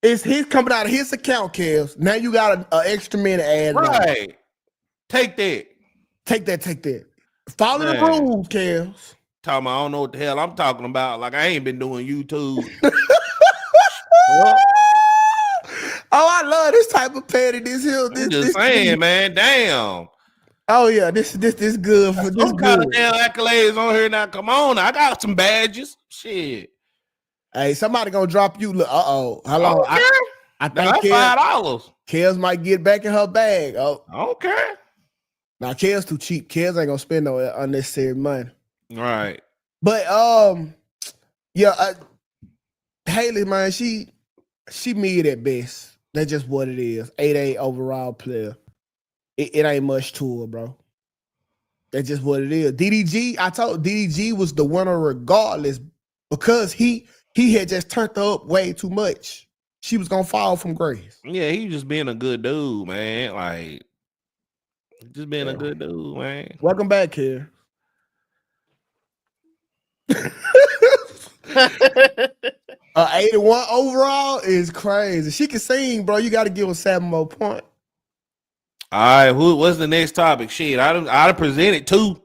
It's his coming out of his account, Kels. Now you got an extra minute added. Right. Take that. Take that. Follow the rules, Kels. I don't know what the hell I'm talking about. Like I ain't been doing YouTube. Oh, I love this type of pettiness here. Just saying, man. Damn. Oh yeah, this good for this good. Kind of damn accolades on here now. Come on, I got some badges. Shit. Hey, somebody gonna drop you. How long? I think $5. Kels might get back in her bag. Oh, I don't care. Now Kels too cheap. Kels ain't gonna spend no unnecessary money. Right. But Haley, man, she mid at best. That's just what it is. 8A overall player. It ain't much to her, bro. That's just what it is. DDG, I told DDG was the winner regardless because he had just turned her up way too much. She was gonna fall from grace. Yeah, he just being a good dude, man. Like, just being a good dude, man. Welcome back here. 81 overall is crazy. She can sing, bro. You got to give her 7 more points. All right, what's the next topic? Shit, I'd presented two.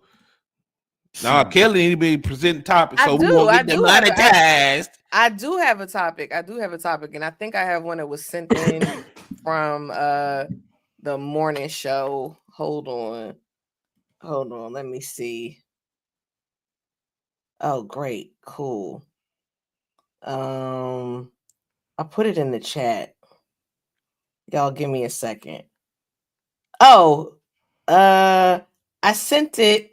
Nah, Kelly need to be presenting topics, so we won't get demonetized. I do have a topic, and I think I have one that was sent in from the morning show. Hold on, let me see. Oh, great, cool. I put it in the chat. Y'all give me a second. Oh, I sent it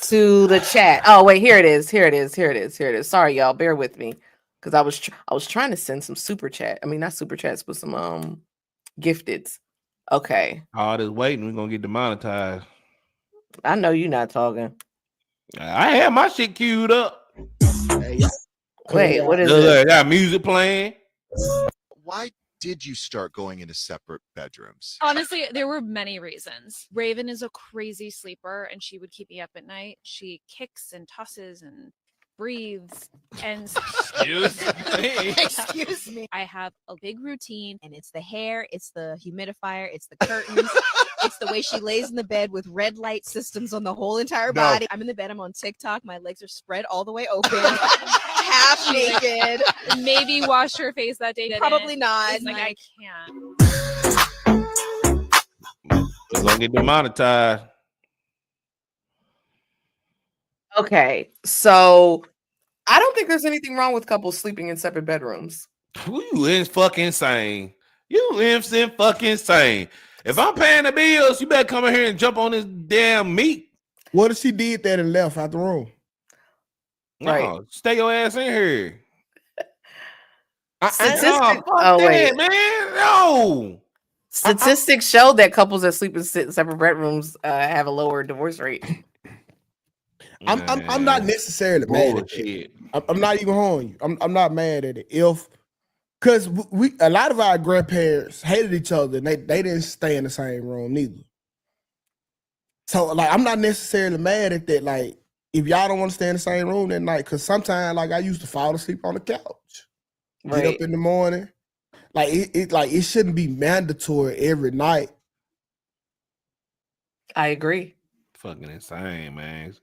to the chat. Oh, wait, here it is. Sorry, y'all, bear with me because I was trying to send some super chat. I mean, not super chats, but some gifteds. Okay. All this waiting, we're gonna get demonetized. I know you're not talking. I had my shit queued up. Wait, what is it? I got music playing. Why did you start going into separate bedrooms? Honestly, there were many reasons. Raven is a crazy sleeper and she would keep me up at night. She kicks and tosses and breathes and excuse me. I have a big routine and it's the hair, it's the humidifier, it's the curtains. It's the way she lays in the bed with red light systems on the whole entire body. I'm in the bed, I'm on TikTok, my legs are spread all the way open, half naked. Maybe wash her face that day. Probably not. It's like I can't. We're gonna get demonetized. Okay, so I don't think there's anything wrong with couples sleeping in separate bedrooms. You is fucking insane. You is fucking insane. If I'm paying the bills, you better come in here and jump on this damn meat. What if she did that and left out the room? No, stay your ass in here. Wait, man, no. Statistics show that couples that sleep in separate bedrooms have a lower divorce rate. I'm not necessarily mad at it. I'm not even on you. I'm not mad at it. Because a lot of our grandparents hated each other and they didn't stay in the same room neither. So like I'm not necessarily mad at that. Like if y'all don't want to stay in the same room that night, because sometimes like I used to fall asleep on the couch, get up in the morning. Like it shouldn't be mandatory every night. I agree. Fucking insane, man.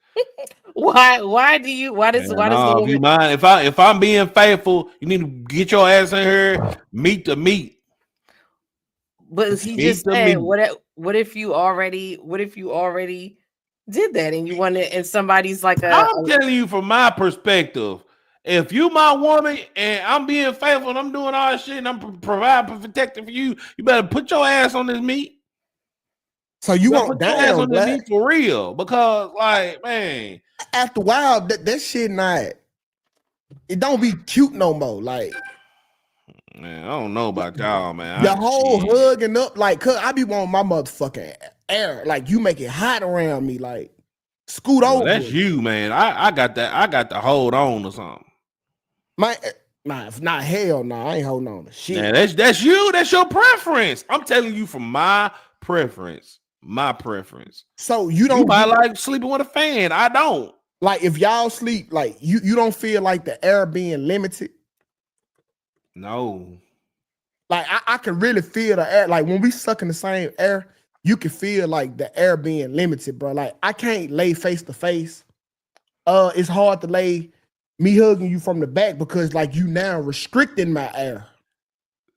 Why does if you mind if I'm being faithful, you need to get your ass in here, meet the meat. But he just said, what if you already did that and you wanted and somebody's like I'm telling you from my perspective, if you my woman and I'm being faithful and I'm doing all this shit and I'm providing protecting for you, you better put your ass on this meat. So you want put your ass on this meat for real, because like, man, after a while that shit it don't be cute no more. Like, man, I don't know about y'all, man. The whole hugging up, like, cause I be wanting my motherfucking air. Like you make it hot around me. Like scoot Well, over. that's you, man. I got that. I got to hold on or something. Nah, hell no. I ain't holding on to shit. Man, that's you. That's your preference. I'm telling you from my preference. My preference. So you don't might like sleeping with a fan. I don't. Like if y'all sleep, like you don't feel like the air being limited. No. Like I can really feel the air. Like when we suck in the same air, you can feel like the air being limited, bro. Like I can't lay face to face. It's hard to lay me hugging you from the back because like you now restricting my air.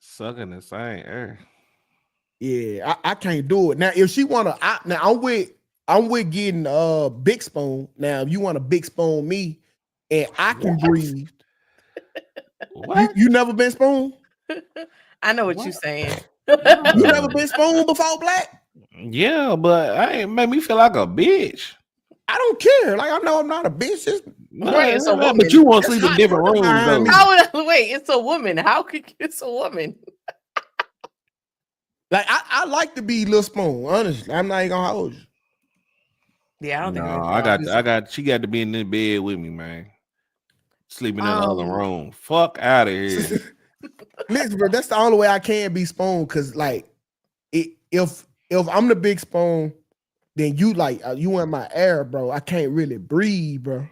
Sucking the same air. Yeah, I can't do it. Now if she wanna, I'm with getting big spoon. Now if you want to big spoon me and I can breathe. What? You never been spoon? I know what you're saying. You never been spoon before, Black? Yeah, but I ain't make me feel like a bitch. I don't care. Like I know I'm not a bitch. Right, it's a woman. But you want to sleep in different rooms though. Wait, it's a woman. How could it's a woman? Like I like to be Lil Spoon. Honestly, I'm not even gonna hold you. Yeah, I don't think. No, I got. She got to be in the bed with me, man. Sleeping in the other room. Fuck out of here. Listen, bro, that's the only way I can be Spoon. Cause like, if I'm the big Spoon, then you like you in my air, bro. I can't really breathe, bro.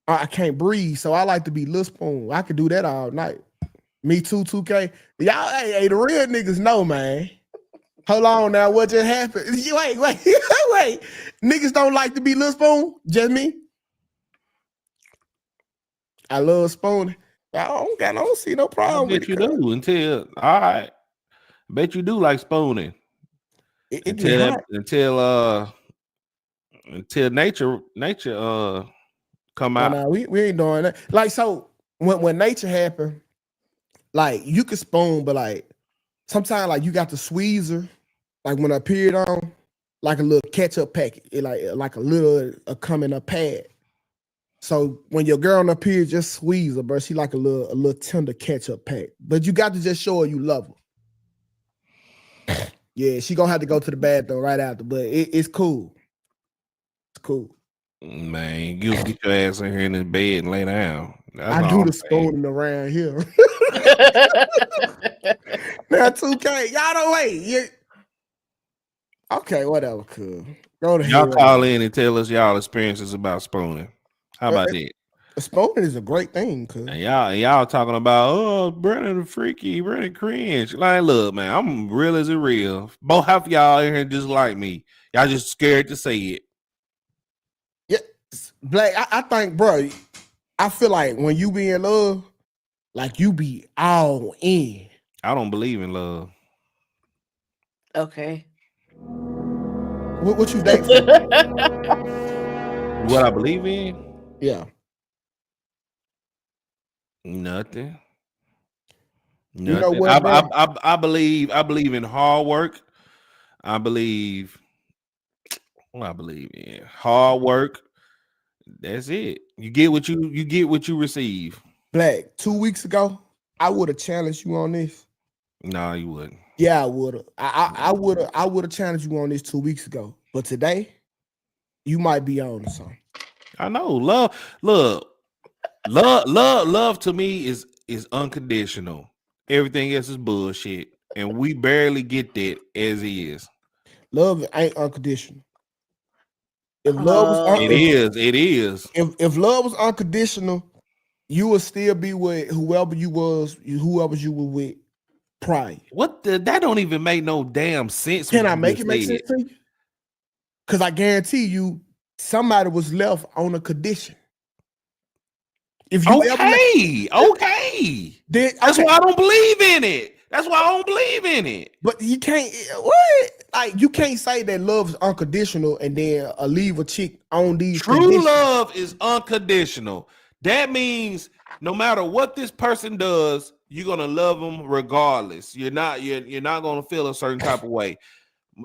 I can't breathe, so I like to be Lil Spoon. I could do that all night. Me too, 2K. Y'all, hey, the real niggas know, man. Hold on now, what just happened? Wait. Niggas don't like to be Lil Spoon? Just me? I love Spoon. I don't see no problem with it. You do until all right. Bet you do like spooning. Until nature come out. No, we ain't doing that. Like so when nature happened, like you could spoon, but like sometimes like you got the squeezer, like when I peered on, like a little ketchup packet, like a little come in a pad. So when your girl on the period, just squeeze her, bro. She like a little tender ketchup pack. But you got to just show her you love her. Yeah, she gonna have to go to the bathroom right after, but it's cool. It's cool. Man, you get your ass in here in this bed and lay down. I do the spooning around here. Now 2K, y'all don't wait. Yeah. Okay, whatever, cool. Go to y'all call in and tell us y'all experiences about spooning. How about that? Spooning is a great thing, cuz. And y'all talking about Brennan freaky, Brennan cringe. Like, look, man, I'm real as a real. Both half of y'all in here just like me. Y'all just scared to say it. Yeah, Black. I think, bro. I feel like when you be in love, like you be all in. I don't believe in love. Okay. What you think? What I believe in? Yeah. Nothing. You know what, I believe in hard work. I believe in hard work. That's it. You get what you receive. Black, 2 weeks ago, I would have challenged you on this. No, you wouldn't. Yeah, I would have. I would have challenged you on this 2 weeks ago. But today, you might be on to something. I know. Love to me is unconditional. Everything else is bullshit. And we barely get that as is. Love ain't unconditional. If love was it is. If love was unconditional, you would still be with whoever you were with prior. That don't even make no damn sense. Can I make it make sense to you? Because I guarantee you somebody was left on a condition. If you okay. That's why I don't believe in it. That's why I don't believe in it. But you can't what? Like you can't say that love is unconditional and then leave a chick on these. True love is unconditional. That means no matter what this person does, you're gonna love them regardless. You're not gonna feel a certain type of way.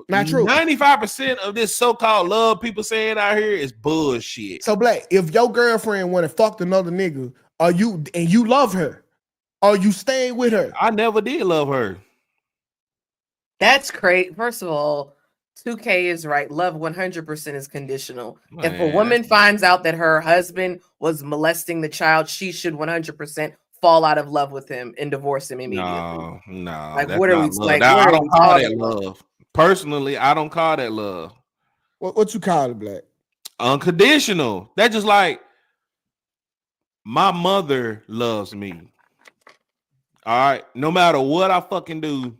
Not true. 95% of this so-called love people saying out here is bullshit. So Black, if your girlfriend went and fucked another nigga, you love her, are you staying with her? I never did love her. That's great. First of all, 2K is right. Love 100% is conditional. Man, if a woman finds out that her husband was molesting the child, she should 100% fall out of love with him and divorce him immediately. No, like that's what are we not love. like? That, What I are don't we call that talking about? love. Personally, I don't call that love. What you call it, Black? Unconditional. That's just like my mother loves me. All right, no matter what I fucking do,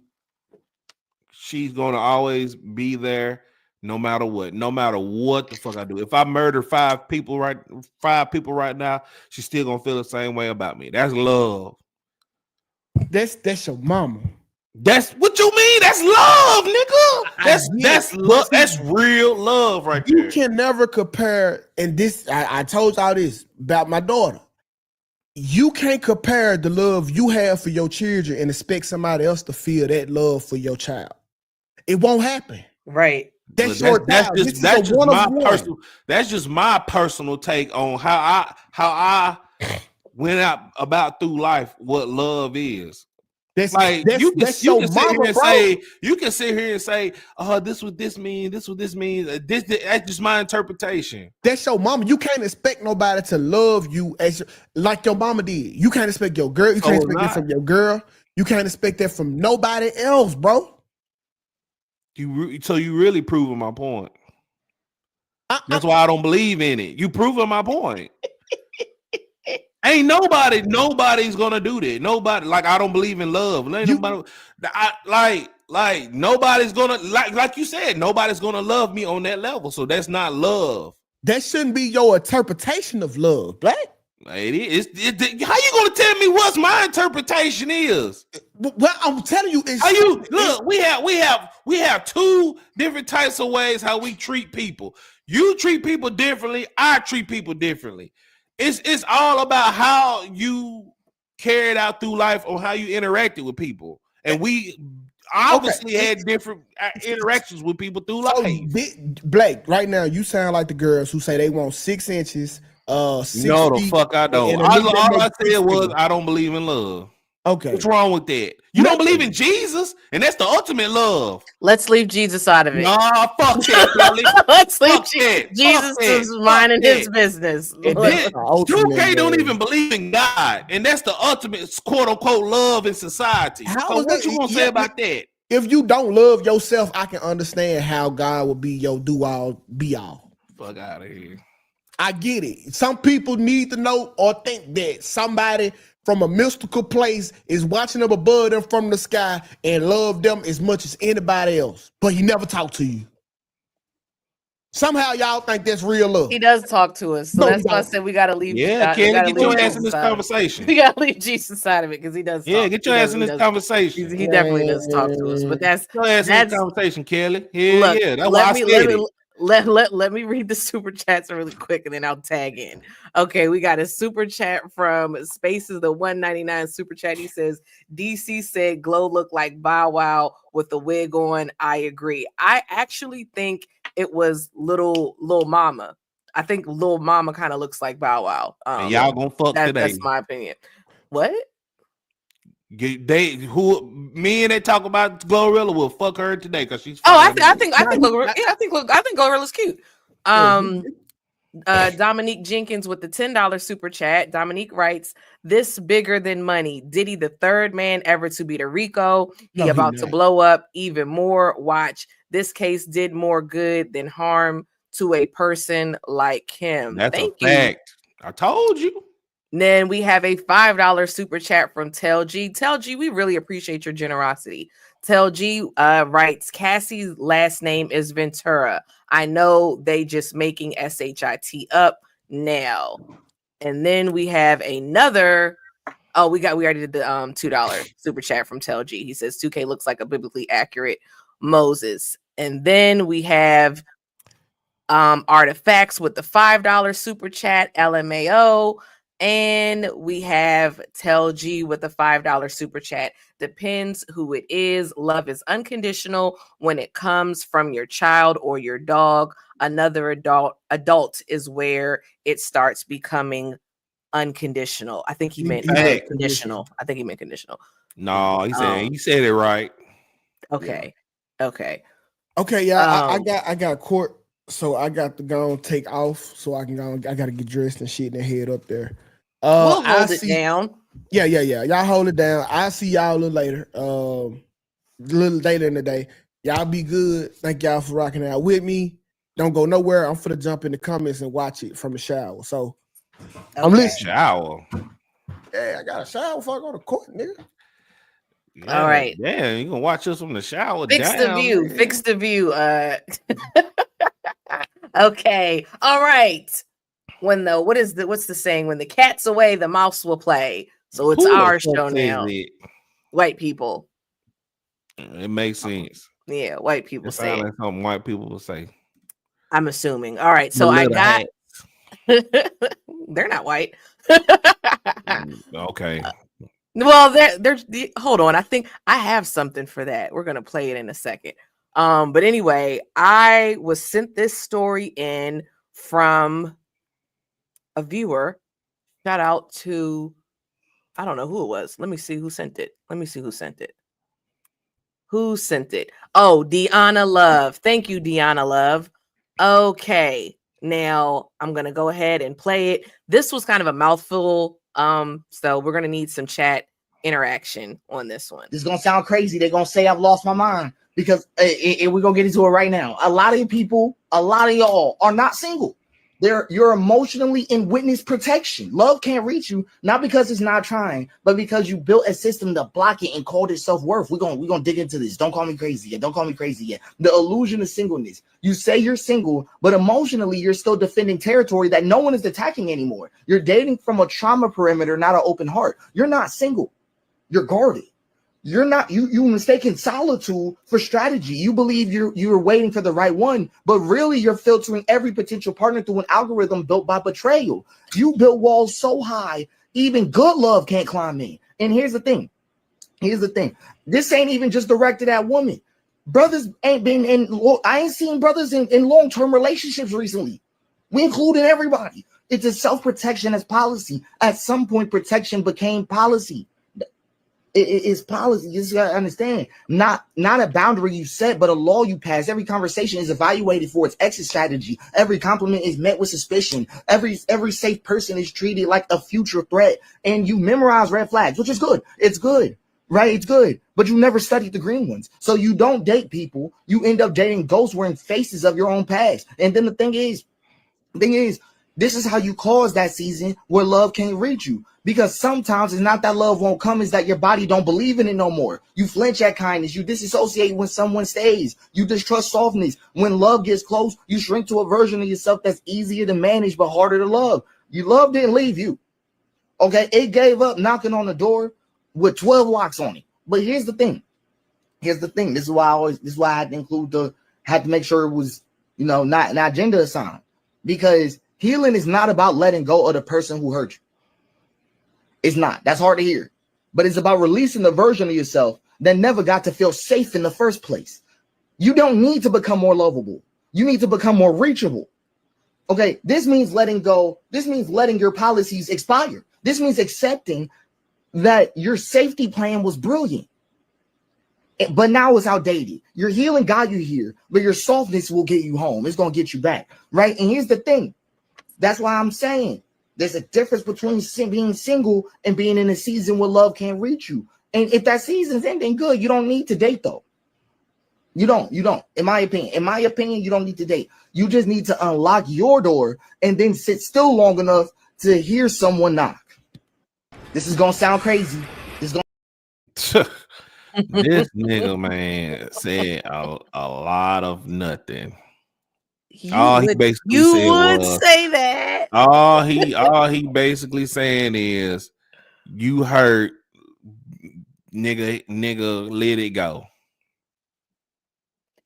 she's gonna always be there. No matter what the fuck I do. If I murder five people right now, she's still gonna feel the same way about me. That's love. That's your mama. That's what you mean. That's love, nigga. That's love. That's real love right there. You can never compare. And this, I told y'all this about my daughter. You can't compare the love you have for your children and expect somebody else to feel that love for your child. It won't happen. Right. That's just my personal take on how I went out about through life what love is. You can sit here and say, oh, this what this means, this what this means. That's just my interpretation. That's your mama. You can't expect nobody to love you like your mama did. You can't expect your girl. You can't expect that from your girl. You can't expect that from nobody else, bro. So you really proving my point. That's why I don't believe in it. You proving my point. Ain't nobody's gonna do that. Nobody, like, I don't believe in love. Nobody's gonna like you said, nobody's gonna love me on that level. So that's not love. That shouldn't be your interpretation of love, Black. It is. How you gonna tell me what's my interpretation is? Well, I'm telling you, we have two different types of ways how we treat people. You treat people differently. I treat people differently. It's all about how you carried out through life or how you interacted with people. And we obviously had different interactions with people through life. Blake, right now you sound like the girls who say they want 6 inches. 6 no, the feet, fuck I don't. All I said was I don't believe in love. Okay. What's wrong with that? You don't believe in Jesus, and that's the ultimate love. Let's leave Jesus out of it. Nah, fuck that. Let's leave Jesus is minding his business. 2K don't even believe in God, and that's the ultimate quote unquote love in society. What you gonna say about that? If you don't love yourself, I can understand how God will be your do all, be all. Fuck out of here. I get it. Some people need to know or think that somebody from a mystical place is watching up above them from the sky and love them as much as anybody else, but he never talked to you. Somehow y'all think that's real love. He does talk to us, so that's why I said we gotta leave. Yeah, Kenny, get your ass in this conversation. We gotta leave Jesus out of it because he does. Yeah, get your ass in this conversation. He definitely does talk to us, but that's your ass in this conversation, Kelly. Yeah, that's why I said it. Let me read the super chats really quick and then I'll tag in. Okay, we got a super chat from Spaces, the 199 super chat. He says DC said Glow looked like Bow Wow with the wig on. I agree. I actually think it was little Mama. I think Lil Mama kind of looks like Bow Wow. And y'all gonna fuck today. That's my opinion. What? Me and they talk about Glorilla will fuck her today because she's. I think Glorilla's cute. Dominique Jenkins with the $10 super chat. Dominique writes, "This bigger than money. Diddy, the third man ever to beat a RICO. He about to blow up even more. Watch. This case did more good than harm to a person like him." That's a fact. I told you. Then we have a $5 super chat from Tel G. Tel G, we really appreciate your generosity. Tel G writes, "Cassie's last name is Ventura. I know they just making SHIT up now." And then we have another. Oh, we already did the $2 super chat from Tel G. He says 2K looks like a biblically accurate Moses. And then we have Artifacts with the $5 super chat, LMAO. And we have Tel G with a $5 super chat. Depends who it is. Love is unconditional when it comes from your child or your dog. Another adult is where it starts becoming unconditional. I think he meant conditional. I think he meant conditional. No, he said it right. Okay. Okay. Okay, yeah, I got court, so I got to go and take off, so I can go. I got to get dressed and shit and head up there. We'll I hold it down. Yeah. Y'all hold it down. I'll see y'all a little later. A little later in the day. Y'all be good. Thank y'all for rocking out with me. Don't go nowhere. I'm finna jump in the comments and watch it from the shower. So I'm listening. Shower. Yeah, I got a shower before I go to court, nigga. Yeah, all right. Damn, you gonna watch us from the shower? Fix the view. Man. Fix the view. Okay. All right. What's the saying? When the cat's away, the mouse will play. So it's our show now. White people. It makes sense. Yeah, white people say it. Like something white people will say. I'm assuming. All right. So I got they're not white. Okay. Well, there's hold on. I think I have something for that. We're gonna play it in a second. But anyway, I was sent this story in from a viewer. Shout out to I don't know who it was. Let me see who sent it. Who sent it? Oh, Deanna Love. Thank you, Deanna Love. Okay. Now I'm gonna go ahead and play it. This was kind of a mouthful. So we're gonna need some chat interaction on this one. This is gonna sound crazy. They're gonna say I've lost my mind because we're gonna get into it right now. A lot of people, a lot of y'all are not single. You're emotionally in witness protection. Love can't reach you, not because it's not trying, but because you built a system to block it and called it self-worth. We're gonna dig into this. Don't call me crazy yet. Don't call me crazy yet. The illusion of singleness. You say you're single, but emotionally you're still defending territory that no one is attacking anymore. You're dating from a trauma perimeter, not an open heart. You're not single. You're guarded. You're not you mistaken solitude for strategy. You believe you're waiting for the right one, but really you're filtering every potential partner through an algorithm built by betrayal. You built walls so high, even good love can't climb in. And here's the thing. This ain't even just directed at women. Brothers ain't been in. I ain't seen brothers in long-term relationships recently. We included everybody. It's a self-protection as policy. At some point, protection became policy. It's policy. You just gotta understand. Not a boundary you set, but a law you pass. Every conversation is evaluated for its exit strategy. Every compliment is met with suspicion. Every safe person is treated like a future threat. And you memorize red flags, which is good. It's good, right? It's good. But you never studied the green ones. So you don't date people. You end up dating ghosts wearing faces of your own past. And then the thing is, this is how you cause that season where love can't reach you. Because sometimes it's not that love won't come, it's that your body don't believe in it no more. You flinch at kindness. You disassociate when someone stays. You distrust softness. When love gets close, you shrink to a version of yourself that's easier to manage but harder to love. Your love didn't leave you. Okay, it gave up knocking on the door with 12 locks on it. But here's the thing. This is why I had to had to make sure it was, not gender assigned. Because healing is not about letting go of the person who hurt you. It's not. That's hard to hear. But it's about releasing the version of yourself that never got to feel safe in the first place. You don't need to become more lovable. You need to become more reachable. Okay, this means letting go. This means letting your policies expire. This means accepting that your safety plan was brilliant, but now it's outdated. Your healing got you here, but your softness will get you home. It's going to get you back, right? And here's the thing. That's why I'm saying there's a difference between being single and being in a season where love can't reach you. And if that season's ending, good. You don't need to date, though. You don't. In my opinion, you don't need to date. You just need to unlock your door and then sit still long enough to hear someone knock. This is going to sound crazy. This nigga, man, said a lot of nothing. All he basically saying is you hurt, nigga, let it go.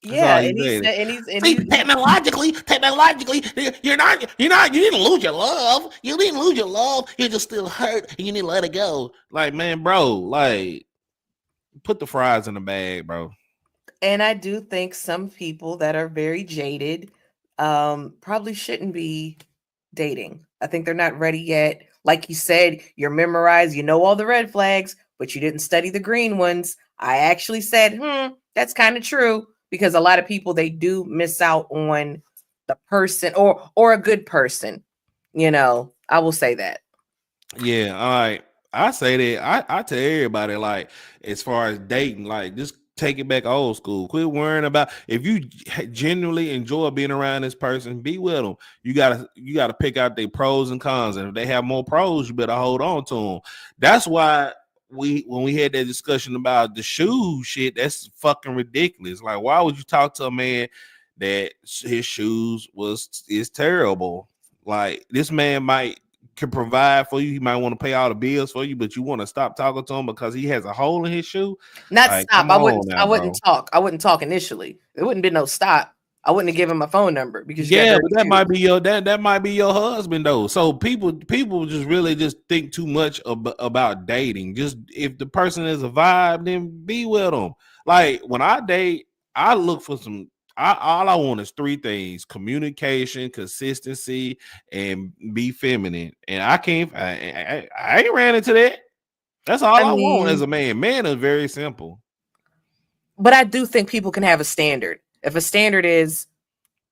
Yeah, and he's technologically, you didn't lose your love. You didn't lose your love. You're just still hurt, and you need to let it go. Like, man, bro, like, put the fries in the bag, bro. And I do think some people that are very jaded probably shouldn't be dating. I think they're not ready yet. Like you said, you're memorized, you know all the red flags, but you didn't study the green ones. I actually said, that's kind of true, because a lot of people, they do miss out on the person or a good person. You know, I will say that. Yeah, all right. I say that I tell everybody, like, as far as dating, like, just take it back old school. Quit worrying about if you genuinely enjoy being around this person, be with them. You gotta pick out their pros and cons, and if they have more pros, you better hold on to them. That's why when we had that discussion about the shoe shit, that's fucking ridiculous. Like, why would you talk to a man that his shoes is terrible? Like, this man can provide for you. He might want to pay all the bills for you, but you want to stop talking to him because he has a hole in his shoe. Not Like, stop. come I on now, wouldn't bro. talk. I wouldn't talk initially. There wouldn't be no stop. I wouldn't have given my phone number because you got Yeah, dirty but that shoes. might be that might be your husband though. So people just really just think too much about dating. Just if the person is a vibe, then be with them. Like when I date, I look for some. All I want is three things: communication, consistency, and be feminine. And I can't. I ain't ran into that. That's all I want as a man. Man is very simple. But I do think people can have a standard. If a standard is,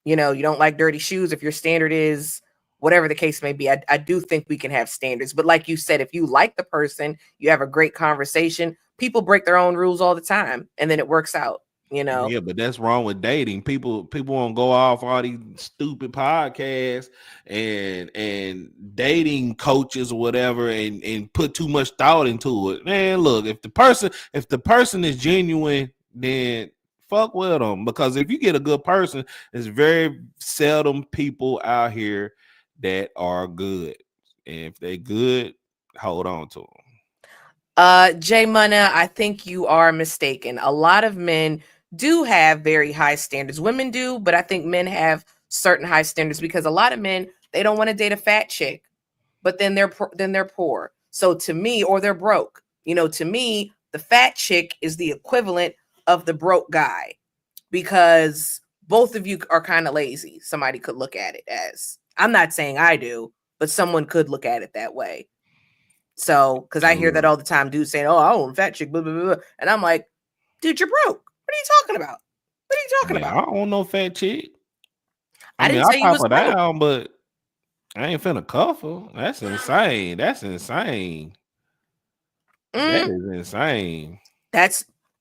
you know, you don't like dirty shoes, if your standard is whatever the case may be, I do think we can have standards. But like you said, if you like the person, you have a great conversation, people break their own rules all the time and then it works out, you know. Yeah, but that's wrong with dating. People won't go off all these stupid podcasts and dating coaches or whatever and put too much thought into it. Man, look, if the person is genuine, then fuck with them, because if you get a good person, there's very seldom people out here that are good. And if they're good, hold on to them. Jay Munna, I think you are mistaken. A lot of men do have very high standards. Women do, but I think men have certain high standards because a lot of men, they don't want to date a fat chick, but then they're poor. So to me, or they're broke. You know, to me, the fat chick is the equivalent of the broke guy because both of you are kind of lazy. Somebody could look at it as. I'm not saying I do, but someone could look at it that way. So, because I hear that all the time, dudes saying, "Oh, I want a fat chick," blah, blah, blah. And I'm like, dude, you're broke. What are you talking about? What are you talking about? I don't want no fat chick. I mean, didn't say you was her broke. down, but I ain't finna cuff her. That's insane. That's insane. That is insane.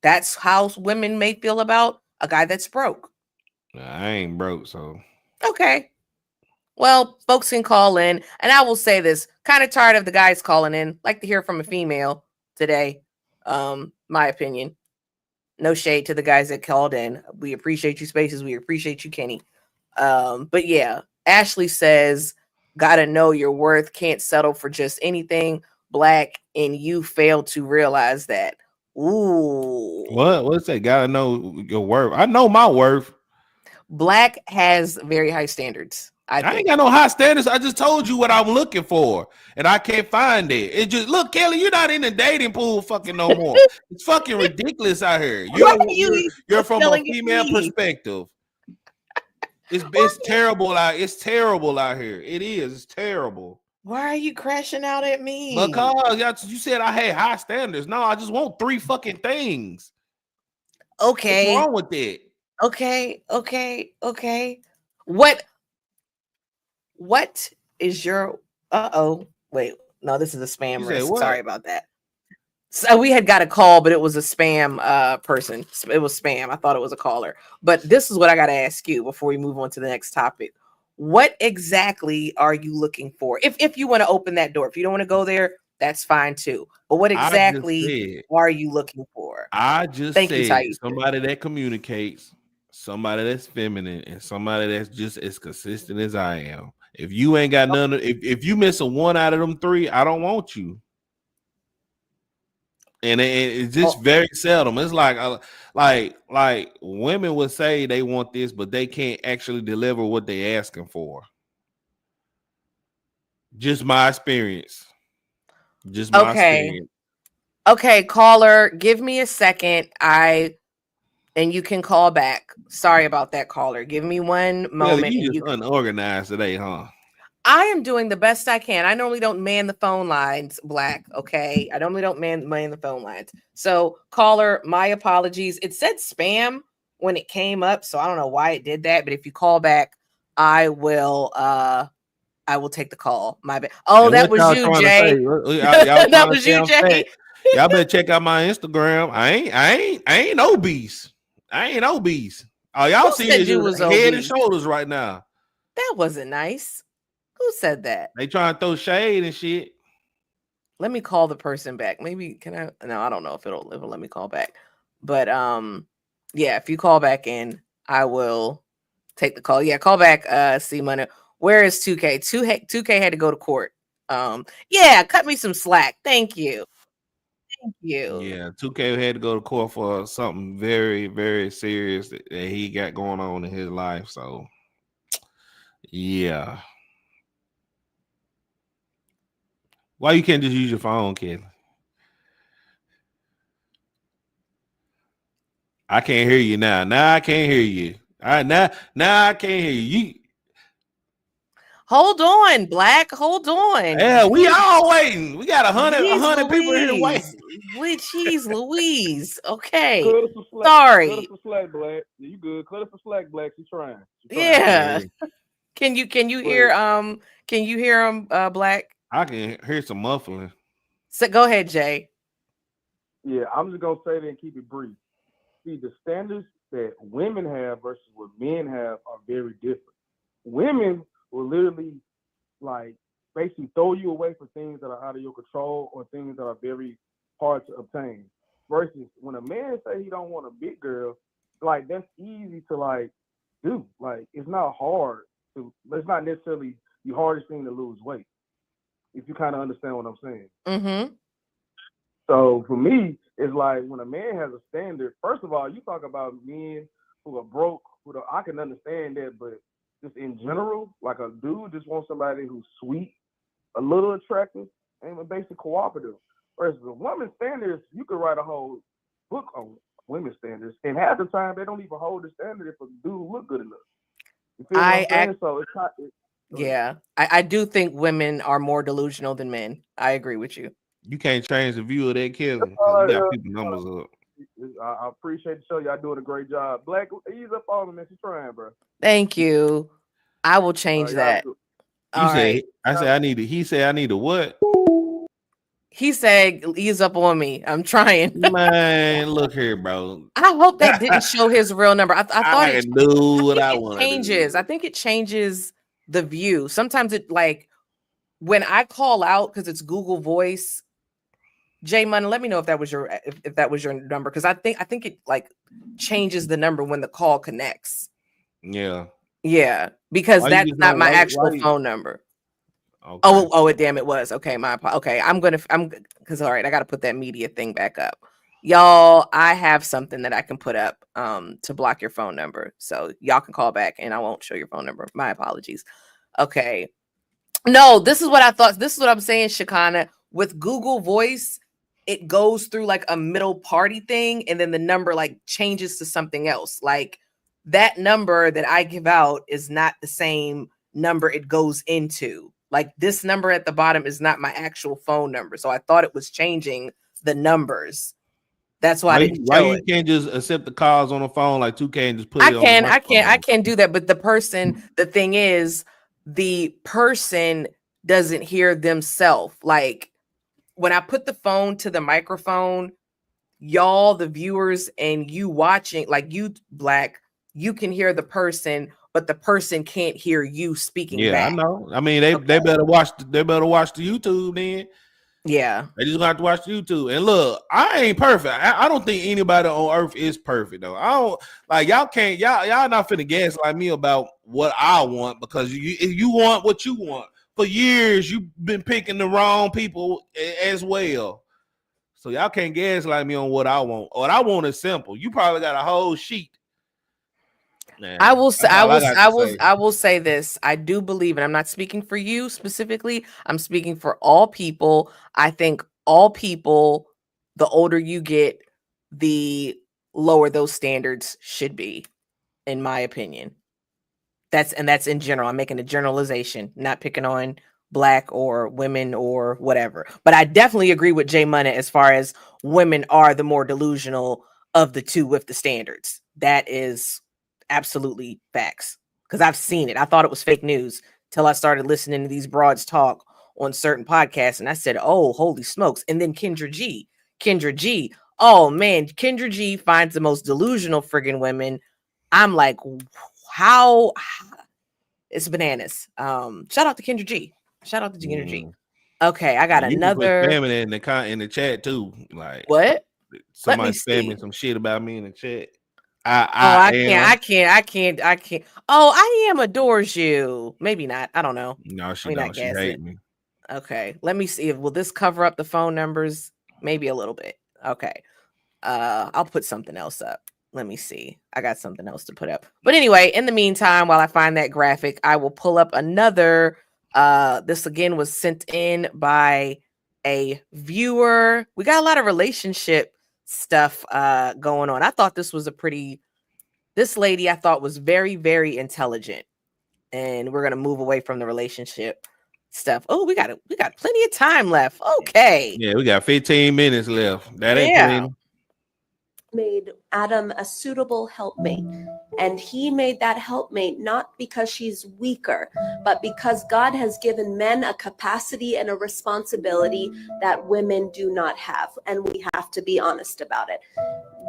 That's how women may feel about a guy that's broke. I ain't broke, so okay. Well, folks can call in, and I will say this: kind of tired of the guys calling in. Like to hear from a female today. My opinion. No shade to the guys that called in. We appreciate you, Spaces. We appreciate you, Kenny. But yeah, Ashley says, "Gotta know your worth. Can't settle for just anything. Black, and you fail to realize that." Ooh. What's that? Gotta know your worth. I know my worth. Black has very high standards. I ain't got no high standards. I just told you what I'm looking for, and I can't find it. It just look, Kelly, you're not in the dating pool fucking no more. It's fucking ridiculous out here. You're from a female perspective. It's terrible out. It's terrible out here. It is. It's terrible. Why are you crashing out at me? Because you said I had high standards. No, I just want three fucking things. Okay. What's wrong with that? Okay. What is your wait, no, this is a spam risk. Sorry about that. So we had got a call, but it was a spam person. It was spam. I thought it was a caller. But this is what I got to ask you before we move on to the next topic. What exactly are you looking for? If you want to open that door, if you don't want to go there, that's fine too. But what exactly are you looking for? I just said somebody that communicates, somebody that's feminine, and somebody that's just as consistent as I am. If you ain't got none, if you miss a one out of them three, I don't want you. And it's just very seldom. It's like women would say they want this, but they can't actually deliver what they asking for. Just my experience. Experience. Okay, caller, give me a second. And you can call back. Sorry about that, caller. Give me one moment. You just unorganized today, huh? I am doing the best I can. I normally don't man the phone lines, Black. Okay, I normally don't man the phone lines. So, caller, my apologies. It said spam when it came up, so I don't know why it did that. But if you call back, I will take the call. My bad. Oh, And that what was y'all you, trying to Jay. say? Y'all That trying to was say you, I'm Jay. fat? Y'all better check out my Instagram. I ain't obese. I ain't obese. All y'all Who see said is you just was head and obese? shoulders right now. That wasn't nice. Who said that? They trying to throw shade and shit. Let me call the person back. Maybe can I? No, I don't know if it'll let me call back. But yeah, if you call back in, I will take the call. Yeah, call back. C Money. Where is 2K? 2K had to go to court. Yeah, cut me some slack. Thank you. Thank you. Yeah, 2K had to go to court for something very, very serious that he got going on in his life. So, yeah. Why you can't just use your phone, kid? I can't hear you now. Now I can't hear you. All right, now I can't hear you. Hold on, Black. Hold on. Yeah, we all waiting. We got 100 Jeez people here waiting. Jeez Louise. Okay. Cut us some slack. Sorry. Cut us some slack, Black. You good? Cut us some slack, Black. She's trying. Yeah. Can you hear him, Black? I can hear some muffling. So go ahead, Jay. Yeah, I'm just gonna say that and keep it brief. See, the standards that women have versus what men have are very different. Women will literally like basically throw you away for things that are out of your control or things that are very hard to obtain. Versus when a man say he don't want a big girl, like that's easy to like do. Like it's not hard to. It's not necessarily the hardest thing to lose weight. If you kind of understand what I'm saying. Mm-hmm. So for me, it's like when a man has a standard. First of all, you talk about men who are broke. I can understand that, but just in general, like a dude just wants somebody who's sweet, a little attractive, and a basic cooperative. Whereas the woman's standards, you could write a whole book on women's standards, and half the time they don't even hold the standard if a dude look good enough. You feel what I'm saying? So it's not. Yeah, I do think women are more delusional than men. I agree with you. You can't change the view of that kid. You got people numbers up. I appreciate the show. Y'all doing a great job. Black, ease up on him, man. She's trying, bro. Thank you. I will change that. I said I need to. He said I need to what? He said ease up on me. I'm trying. Man, look here, bro. I hope that didn't show his real number. I thought I can do what I want to changes. I think it changes the view. Sometimes it like when I call out because it's Google Voice. Jay Money, let me know if that was your if that was your number because I think it like changes the number when the call connects. Yeah. Yeah, because that's not my actual phone number. Okay. Oh, it damn it was. Okay, I'm because all right, I got to put that media thing back up. Y'all, I have something that I can put up to block your phone number. So y'all can call back and I won't show your phone number. My apologies. Okay. No, this is what I thought. This is what I'm saying, Shakana. With Google Voice, it goes through like a middle party thing and then the number like changes to something else. Like that number that I give out is not the same number it goes into. Like this number at the bottom is not my actual phone number. So I thought it was changing the numbers. That's why you can't just accept the calls on the phone like 2K and just put it on I can do that. But the thing is, the person doesn't hear themselves. Like when I put the phone to the microphone, y'all, the viewers and you watching, like you, Black, you can hear the person, but the person can't hear you speaking. Yeah, back. I know. I mean, they better watch. They better watch the YouTube then. Yeah, they just have to watch the YouTube. And look, I ain't perfect. I don't think anybody on earth is perfect though. I don't like y'all can't y'all not finna gaslight me about what I want because you want what you want. For years you've been picking the wrong people as well. So y'all can't gaslight me on what I want. What I want is simple. You probably got a whole sheet. Nah, I will say this. I do believe, and I'm not speaking for you specifically. I'm speaking for all people. I think all people, the older you get, the lower those standards should be, in my opinion. That's in general. I'm making a generalization, not picking on Black or women or whatever. But I definitely agree with Jay Money as far as women are the more delusional of the two with the standards. That is absolutely facts. Because I've seen it. I thought it was fake news till I started listening to these broads talk on certain podcasts. And I said, oh, holy smokes. And then Kendra G. Oh man, Kendra G finds the most delusional friggin' women. I'm like, how? It's bananas. Shout out to Kendra G. Okay, I got you can put another. spamming in the chat too. Like what? Somebody spamming some shit about me in the chat. I can't. Oh, I am adores you. Maybe not. I don't know. No, she don't. She hate me. Okay, let me see. Will this cover up the phone numbers? Maybe a little bit. Okay. I'll put something else up. Let me see. I got something else to put up. But anyway, in the meantime, while I find that graphic, I will pull up another. This again was sent in by a viewer. We got a lot of relationship stuff going on. I thought this was this lady I thought was very, very intelligent. And we're gonna move away from the relationship stuff. Oh, we got plenty of time left. Okay. Yeah, we got 15 minutes left. That ain't plenty. Made Adam a suitable helpmate, and he made that helpmate not because she's weaker, but because God has given men a capacity and a responsibility that women do not have, and we have to be honest about it.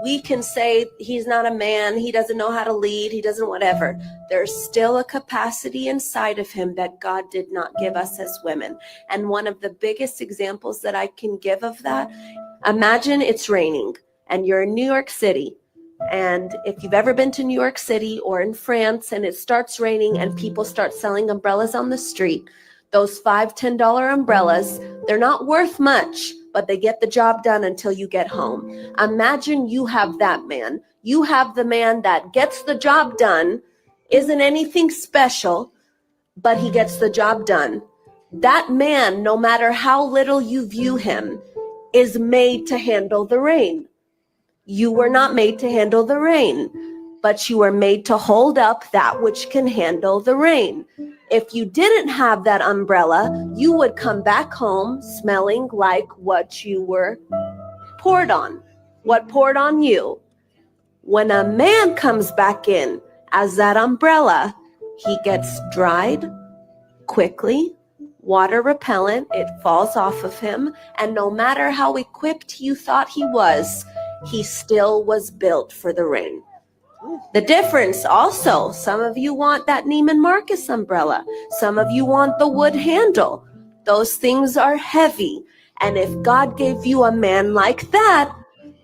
We can say he's not a man, he doesn't know how to lead, he doesn't whatever. There's still a capacity inside of him that God did not give us as women. And one of the biggest examples that I can give of that, imagine it's raining and you're in New York City. And if you've ever been to New York City or in France and it starts raining and people start selling umbrellas on the street, those $5-10 umbrellas, they're not worth much, but they get the job done until you get home. Imagine you have that man. You have the man that gets the job done, isn't anything special, but he gets the job done. That man, no matter how little you view him, is made to handle the rain. You were not made to handle the rain, but you were made to hold up that which can handle the rain. If you didn't have that umbrella, you would come back home smelling like what you were poured on, what poured on you. When a man comes back in as that umbrella, he gets dried quickly, water repellent, it falls off of him, and no matter how equipped you thought he was, he still was built for the rain. The difference also, some of you want that Neiman Marcus umbrella. Some of you want the wood handle. Those things are heavy. And if God gave you a man like that,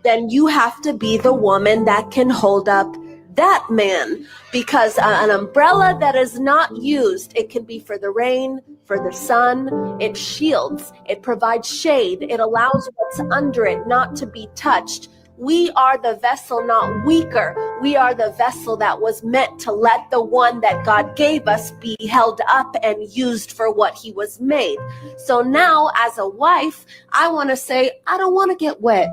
then you have to be the woman that can hold up that man. Because an umbrella that is not used, it can be for the rain, for the sun. It shields, it provides shade. It allows what's under it not to be touched. We are the vessel, not weaker. We are the vessel that was meant to let the one that God gave us be held up and used for what he was made. So now, as a wife, I want to say, I don't want to get wet.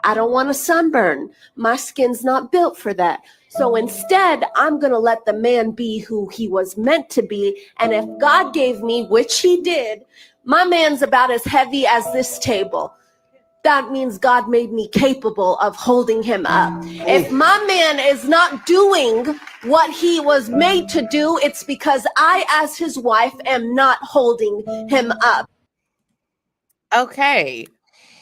I don't want to sunburn. My skin's not built for that. So instead, I'm going to let the man be who he was meant to be. And if God gave me, which he did, my man's about as heavy as this table. That means God made me capable of holding him up. If my man is not doing what he was made to do, it's because I, as his wife, am not holding him up. Okay.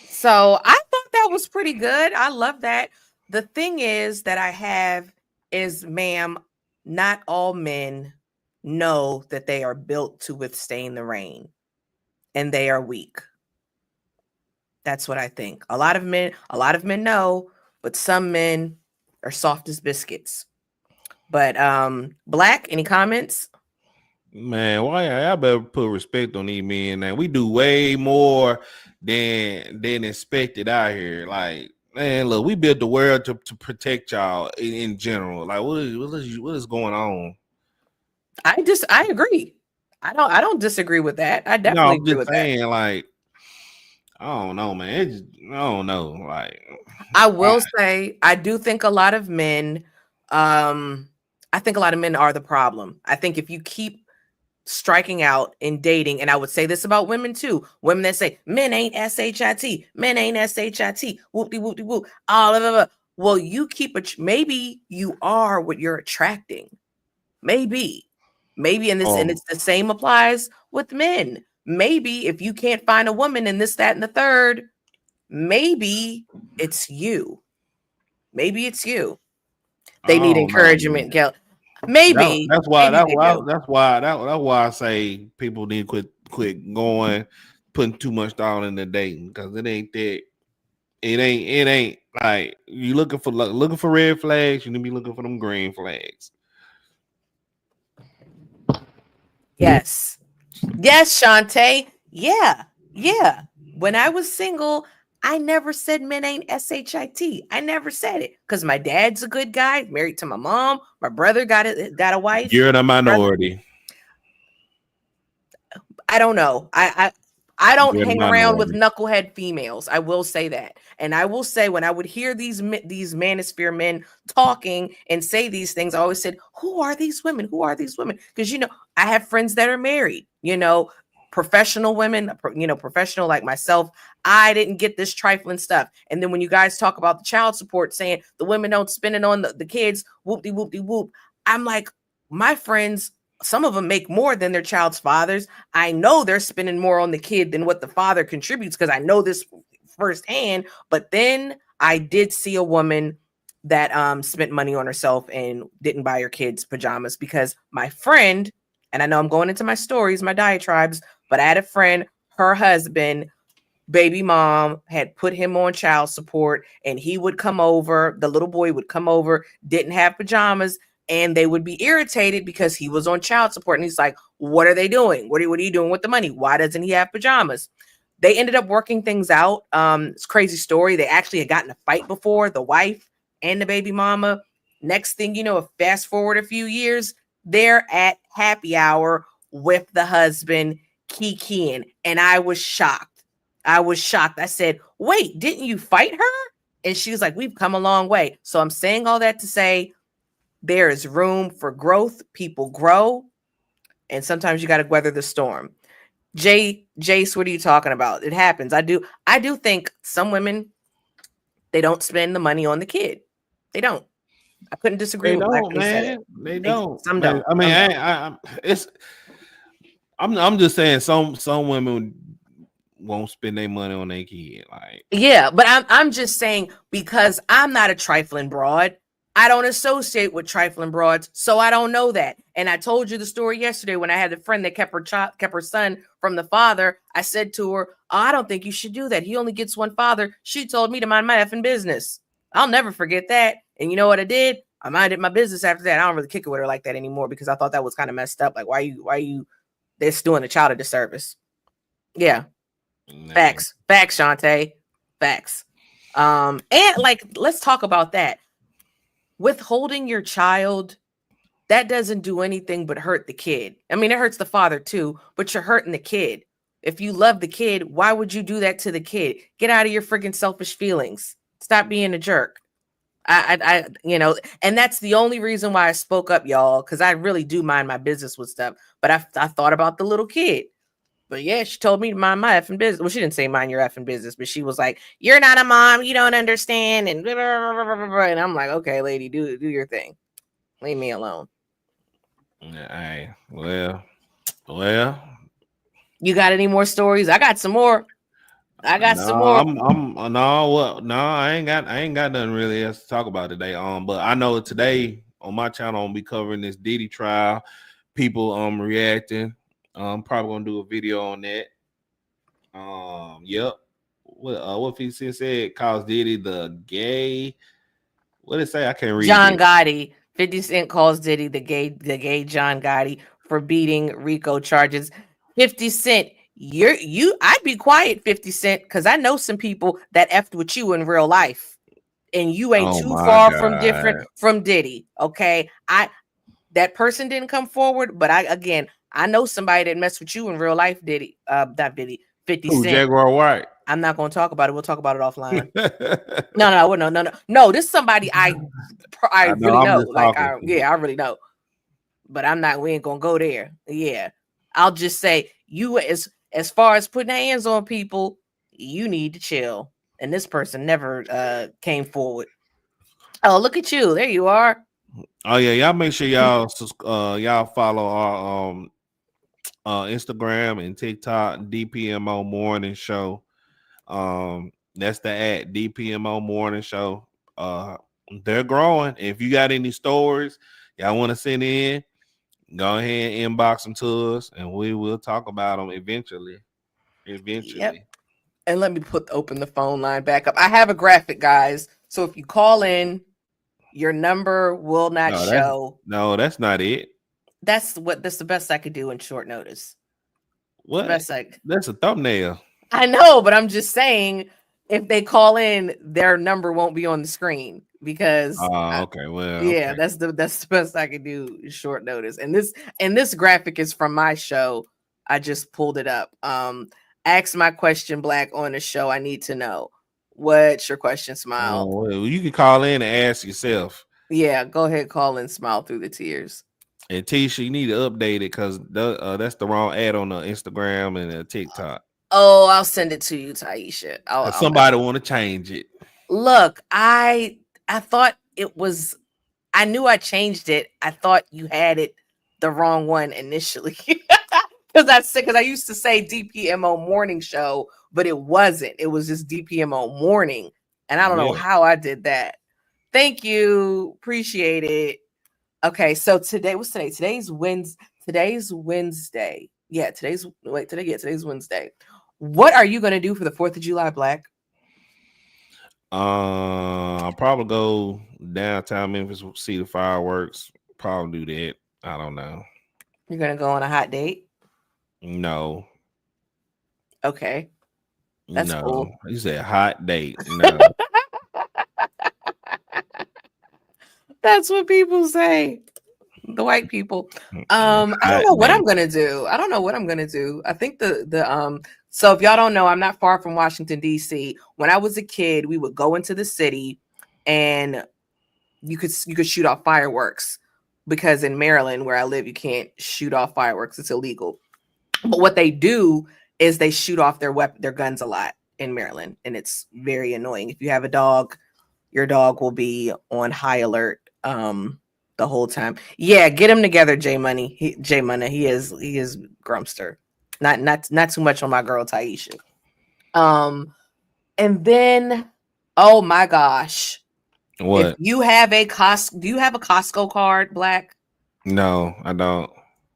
So I thought that was pretty good. I love that. The thing is that I have is, ma'am, not all men know that they are built to withstand the rain and they are weak. That's what I think. A lot of men know, but some men are soft as biscuits. But Black, any comments? Man, why I better put respect on these men, man. We do way more than expected out here. Like, man, look, we built the world to protect y'all in general. Like, what is going on? I agree. I don't disagree with that. I definitely agree with that. Like, I don't know, man. I don't know. Like, I will say, I do think a lot of men, I think a lot of men are the problem. I think if you keep striking out in dating, and I would say this about women too, women that say men ain't SHIT, whoopty whoopty whoop, all of Well, you keep maybe you are what you're attracting. Maybe, and it's the same applies with men. Maybe if you can't find a woman in this, that, and the third, maybe it's you. Maybe it's you. They need encouragement, Kel. Maybe that's why I say people need to quit going, putting too much thought into dating, because it ain't that. It ain't like you looking for red flags. You need to be looking for them green flags. Yes, Shantae. Yeah. When I was single, I never said men ain't shit. I never said it because my dad's a good guy, married to my mom. My brother got a wife. You're the minority. I don't know. I don't hang around with knucklehead females. I will say that. And I will say, when I would hear these manosphere men talking and say these things, I always said, who are these women? Who are these women? Because, I have friends that are married, professional women, professional like myself. I didn't get this trifling stuff. And then when you guys talk about the child support, saying the women don't spend it on the kids, whoop-de-whoop-de-whoop. I'm like, my friends, some of them make more than their child's fathers. I know they're spending more on the kid than what the father contributes, because I know this firsthand. But then I did see a woman that spent money on herself and didn't buy her kids pajamas, because my friend, and I know I'm going into my stories, my diatribes, but I had a friend, her husband, baby mom, had put him on child support, and he would come over, the little boy would come over, didn't have pajamas, and they would be irritated because he was on child support. And he's like, what are they doing? What are you doing with the money? Why doesn't he have pajamas? They ended up working things out. It's a crazy story. They actually had gotten a fight before, the wife and the baby mama. Next thing you know, fast forward a few years, they're at happy hour with the husband kikiing. And I was shocked. I said, wait, didn't you fight her? And she was like, we've come a long way. So I'm saying all that to say, there is room for growth. People grow, and sometimes you got to weather the storm. Jace, what are you talking about? It happens. I do think some women, they don't spend the money on the kid. They don't. I couldn't disagree with Black. They don't. Some don't. I mean, I'm just saying some women won't spend their money on their kid. Like, yeah, but I'm just saying, because I'm not a trifling broad. I don't associate with trifling broads, so I don't know that. And I told you the story yesterday when I had a friend that kept her son from the father. I said to her, I don't think you should do that. He only gets one father. She told me to mind my effing business. I'll never forget that. And you know what I did? I minded my business after that. I don't really kick it with her like that anymore, because I thought that was kind of messed up. Like, why you this doing a child a disservice? Yeah. Nah. Facts, Shantae. Facts. And like, let's talk about that. Withholding your child, that doesn't do anything but hurt the kid. I mean, it hurts the father too, but you're hurting the kid. If you love the kid, why would you do that to the kid? Get out of your freaking selfish feelings. Stop being a jerk. I and that's the only reason why I spoke up, y'all, because I really do mind my business with stuff. But I thought about the little kid. But yeah, she told me to mind my effing business. Well, she didn't say mind your effing business, but she was like, you're not a mom, you don't understand. And, blah, blah, blah, blah, blah. And I'm like, okay, lady, do your thing. Leave me alone. Hey, well. You got any more stories? I got some more. I ain't got nothing really else to talk about today. But I know today on my channel, I'll be covering this Diddy trial. People reacting. I'm probably gonna do a video on that. Yep. What 50 Cent said calls Diddy the gay. What did it say? I can't read. John Gotti. 50 Cent calls Diddy the gay John Gotti for beating RICO charges. 50 Cent, I'd be quiet, 50 Cent, because I know some people that effed with you in real life, and you ain't too far from different from Diddy. Okay, that person didn't come forward, but I know somebody that messed with you in real life, Diddy. Not Diddy. 50 Cent. Jaguar White. I'm not going to talk about it. We'll talk about it offline. No. This is somebody I really know. Like, I really know. But we ain't going to go there. Yeah. I'll just say, you, as far as putting hands on people, you need to chill. And this person never came forward. Oh, look at you. There you are. Oh yeah, y'all make sure y'all y'all follow our Instagram and TikTok DPMO Morning Show. That's the at DPMO Morning Show. They're growing. If you got any stories y'all want to send in, go ahead and inbox them to us, and we will talk about them eventually. Yep. And let me open the phone line back up. I have a graphic, guys. So if you call in, your number will not show. That's not it. That's the best I could do in short notice. What? That's a thumbnail. I know, but I'm just saying, if they call in, their number won't be on the screen because. Okay. Well, yeah, okay. that's the best I could do in short notice. And this graphic is from my show. I just pulled it up. Ask my question, Black, on the show. I need to know. What's your question, Smile? Well, you can call in and ask yourself. Yeah, go ahead, call and Smile through the tears. And Tisha, you need to update it because that's the wrong ad on the Instagram and TikTok. Oh, I'll send it to you, Taisha. Somebody want to change it. Look, I thought it was. I knew I changed it. I thought you had it the wrong one initially. Because I used to say DPMO Morning Show, but it wasn't. It was just DPMO Morning. And I don't know how I did that. Thank you. Appreciate it. Okay, so what's today? Today's Wednesday. Yeah, today's Wednesday. What are you gonna do for the 4th of July, Black? I'll probably go downtown Memphis, see the fireworks. Probably do that. I don't know. You're gonna go on a hot date? No. Okay. That's cool. You said hot date. No. That's what people say. The white people. I don't know what I'm gonna do. I think so if y'all don't know, I'm not far from Washington, D.C. When I was a kid, we would go into the city and you could shoot off fireworks because in Maryland, where I live, you can't shoot off fireworks. It's illegal. But what they do is they shoot off their guns a lot in Maryland, and it's very annoying. If you have a dog, your dog will be on high alert the whole time. Yeah, get him together, J Money. He is Grumster. Not too much on my girl Taisha. And then, oh my gosh, what? If you have a do you have a Costco card, Black? No, I don't.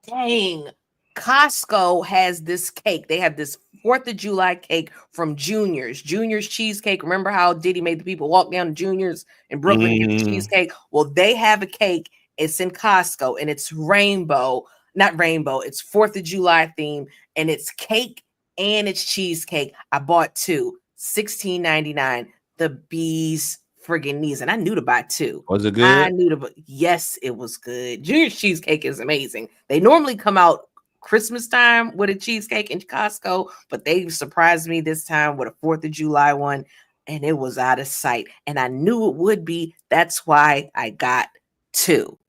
Dang. Costco has this cake. They have this 4th of July cake from Junior's Cheesecake. Remember how Diddy made the people walk down to Junior's in Brooklyn to get the cheesecake? Well, they have a cake. It's in Costco and it's not rainbow. It's 4th of July theme and it's cake and it's cheesecake. I bought 2, $16.99. The bees friggin' knees, and I knew to buy 2. Was it good? Yes, it was good. Junior's cheesecake is amazing. They normally come out Christmas time with a cheesecake in Costco, but they surprised me this time with a 4th of July one, and it was out of sight. And I knew it would be. That's why I got 2.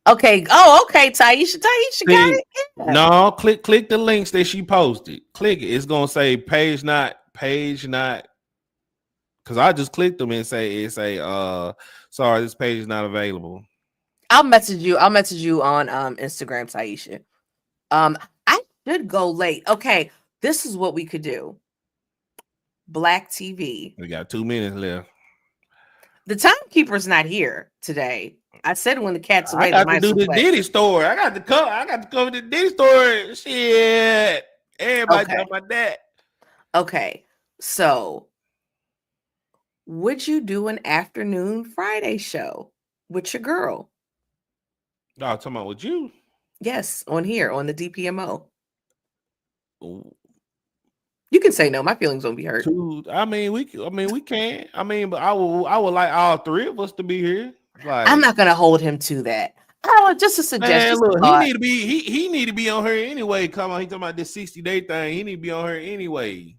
Okay. Oh, okay, Taisha got it. Yeah. No, click the links that she posted. Click it. It's gonna say page not. Because I just clicked them and sorry, this page is not available. I'll message you on Instagram, Taisha. I should go late. Okay, this is what we could do. Black TV. We got 2 minutes left. The timekeeper's not here today. I said when the cat's away. I got to do the Diddy story. I got to cover the Diddy story. Shit. Everybody talking about that. Okay, so would you do an afternoon Friday show with your girl? No, talking about with you. Yes, on here on the DPMO. Ooh. You can say no. My feelings won't be hurt. We can. But I would like all 3 of us to be here. Like, I'm not gonna hold him to that. Oh, just a suggestion. Man, look, he need to be on her anyway. Come on, he talking about this 60-day thing. He need to be on her anyway.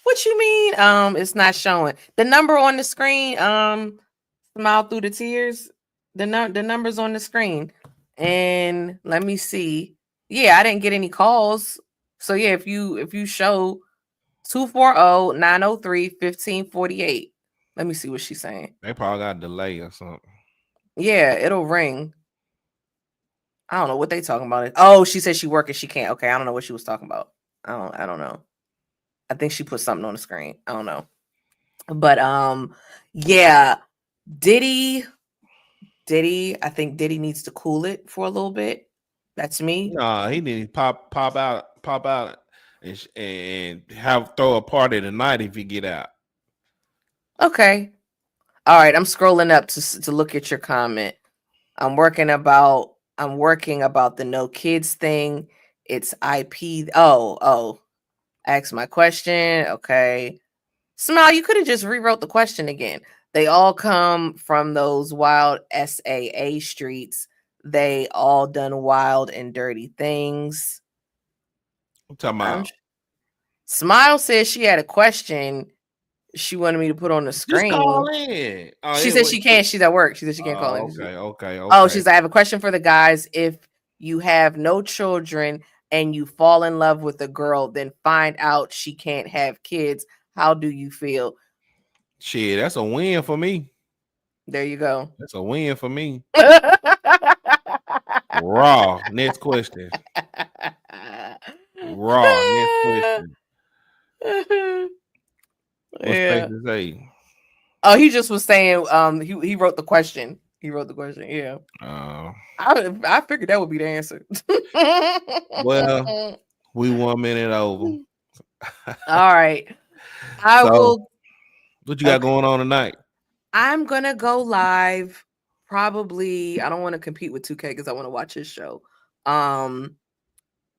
What you mean? It's not showing the number on the screen. Smile through the tears. The number's on the screen. And let me see. Yeah, I didn't get any calls. So yeah, if you show 240-903-1548, Let me see what she's saying. They probably got a delay or something. Yeah, it'll ring. I don't know what they talking about. Oh, she said she working. She can't. Okay, I don't know what she was talking about. I don't know. I think she put something on the screen. I don't know. But yeah, Diddy. I think Diddy needs to cool it for a little bit. That's me. Nah, he need to pop out, and throw a party tonight if he get out. Okay. All right. I'm scrolling up to look at your comment. I'm working about the no kids thing. It's IP. Oh. Ask my question. Okay. Smile, you could have just rewrote the question again. They all come from those wild SAA streets. They all done wild and dirty things. I'm talking about. Smile says she had a question she wanted me to put on the screen. Just call in. She said she can't. She's at work. She said she can't call in. Okay. Oh, I have a question for the guys. If you have no children and you fall in love with a girl, then find out she can't have kids, how do you feel? Shit, that's a win for me. There you go. That's a win for me. Raw. Next question. Raw. Next question. What's Yeah. to say? Oh, he just was saying. He wrote the question. Yeah. I figured that would be the answer. Well, we 1 minute over. All right. I will. What you got going on tonight? I'm gonna go live. Probably. I don't want to compete with 2K because I want to watch his show. And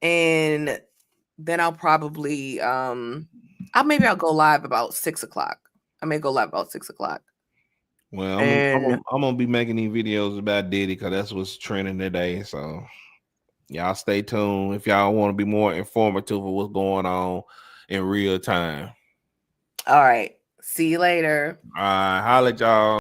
then I'll probably I'll go live about 6 o'clock. I may go live about 6 o'clock. Well, I'm gonna be making these videos about Diddy because that's what's trending today. So y'all stay tuned if y'all want to be more informative of what's going on in real time. All right. See you later. All right, holla at y'all.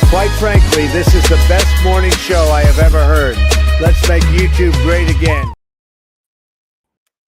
Quite frankly, this is the best morning show I have ever heard. Let's make YouTube great again.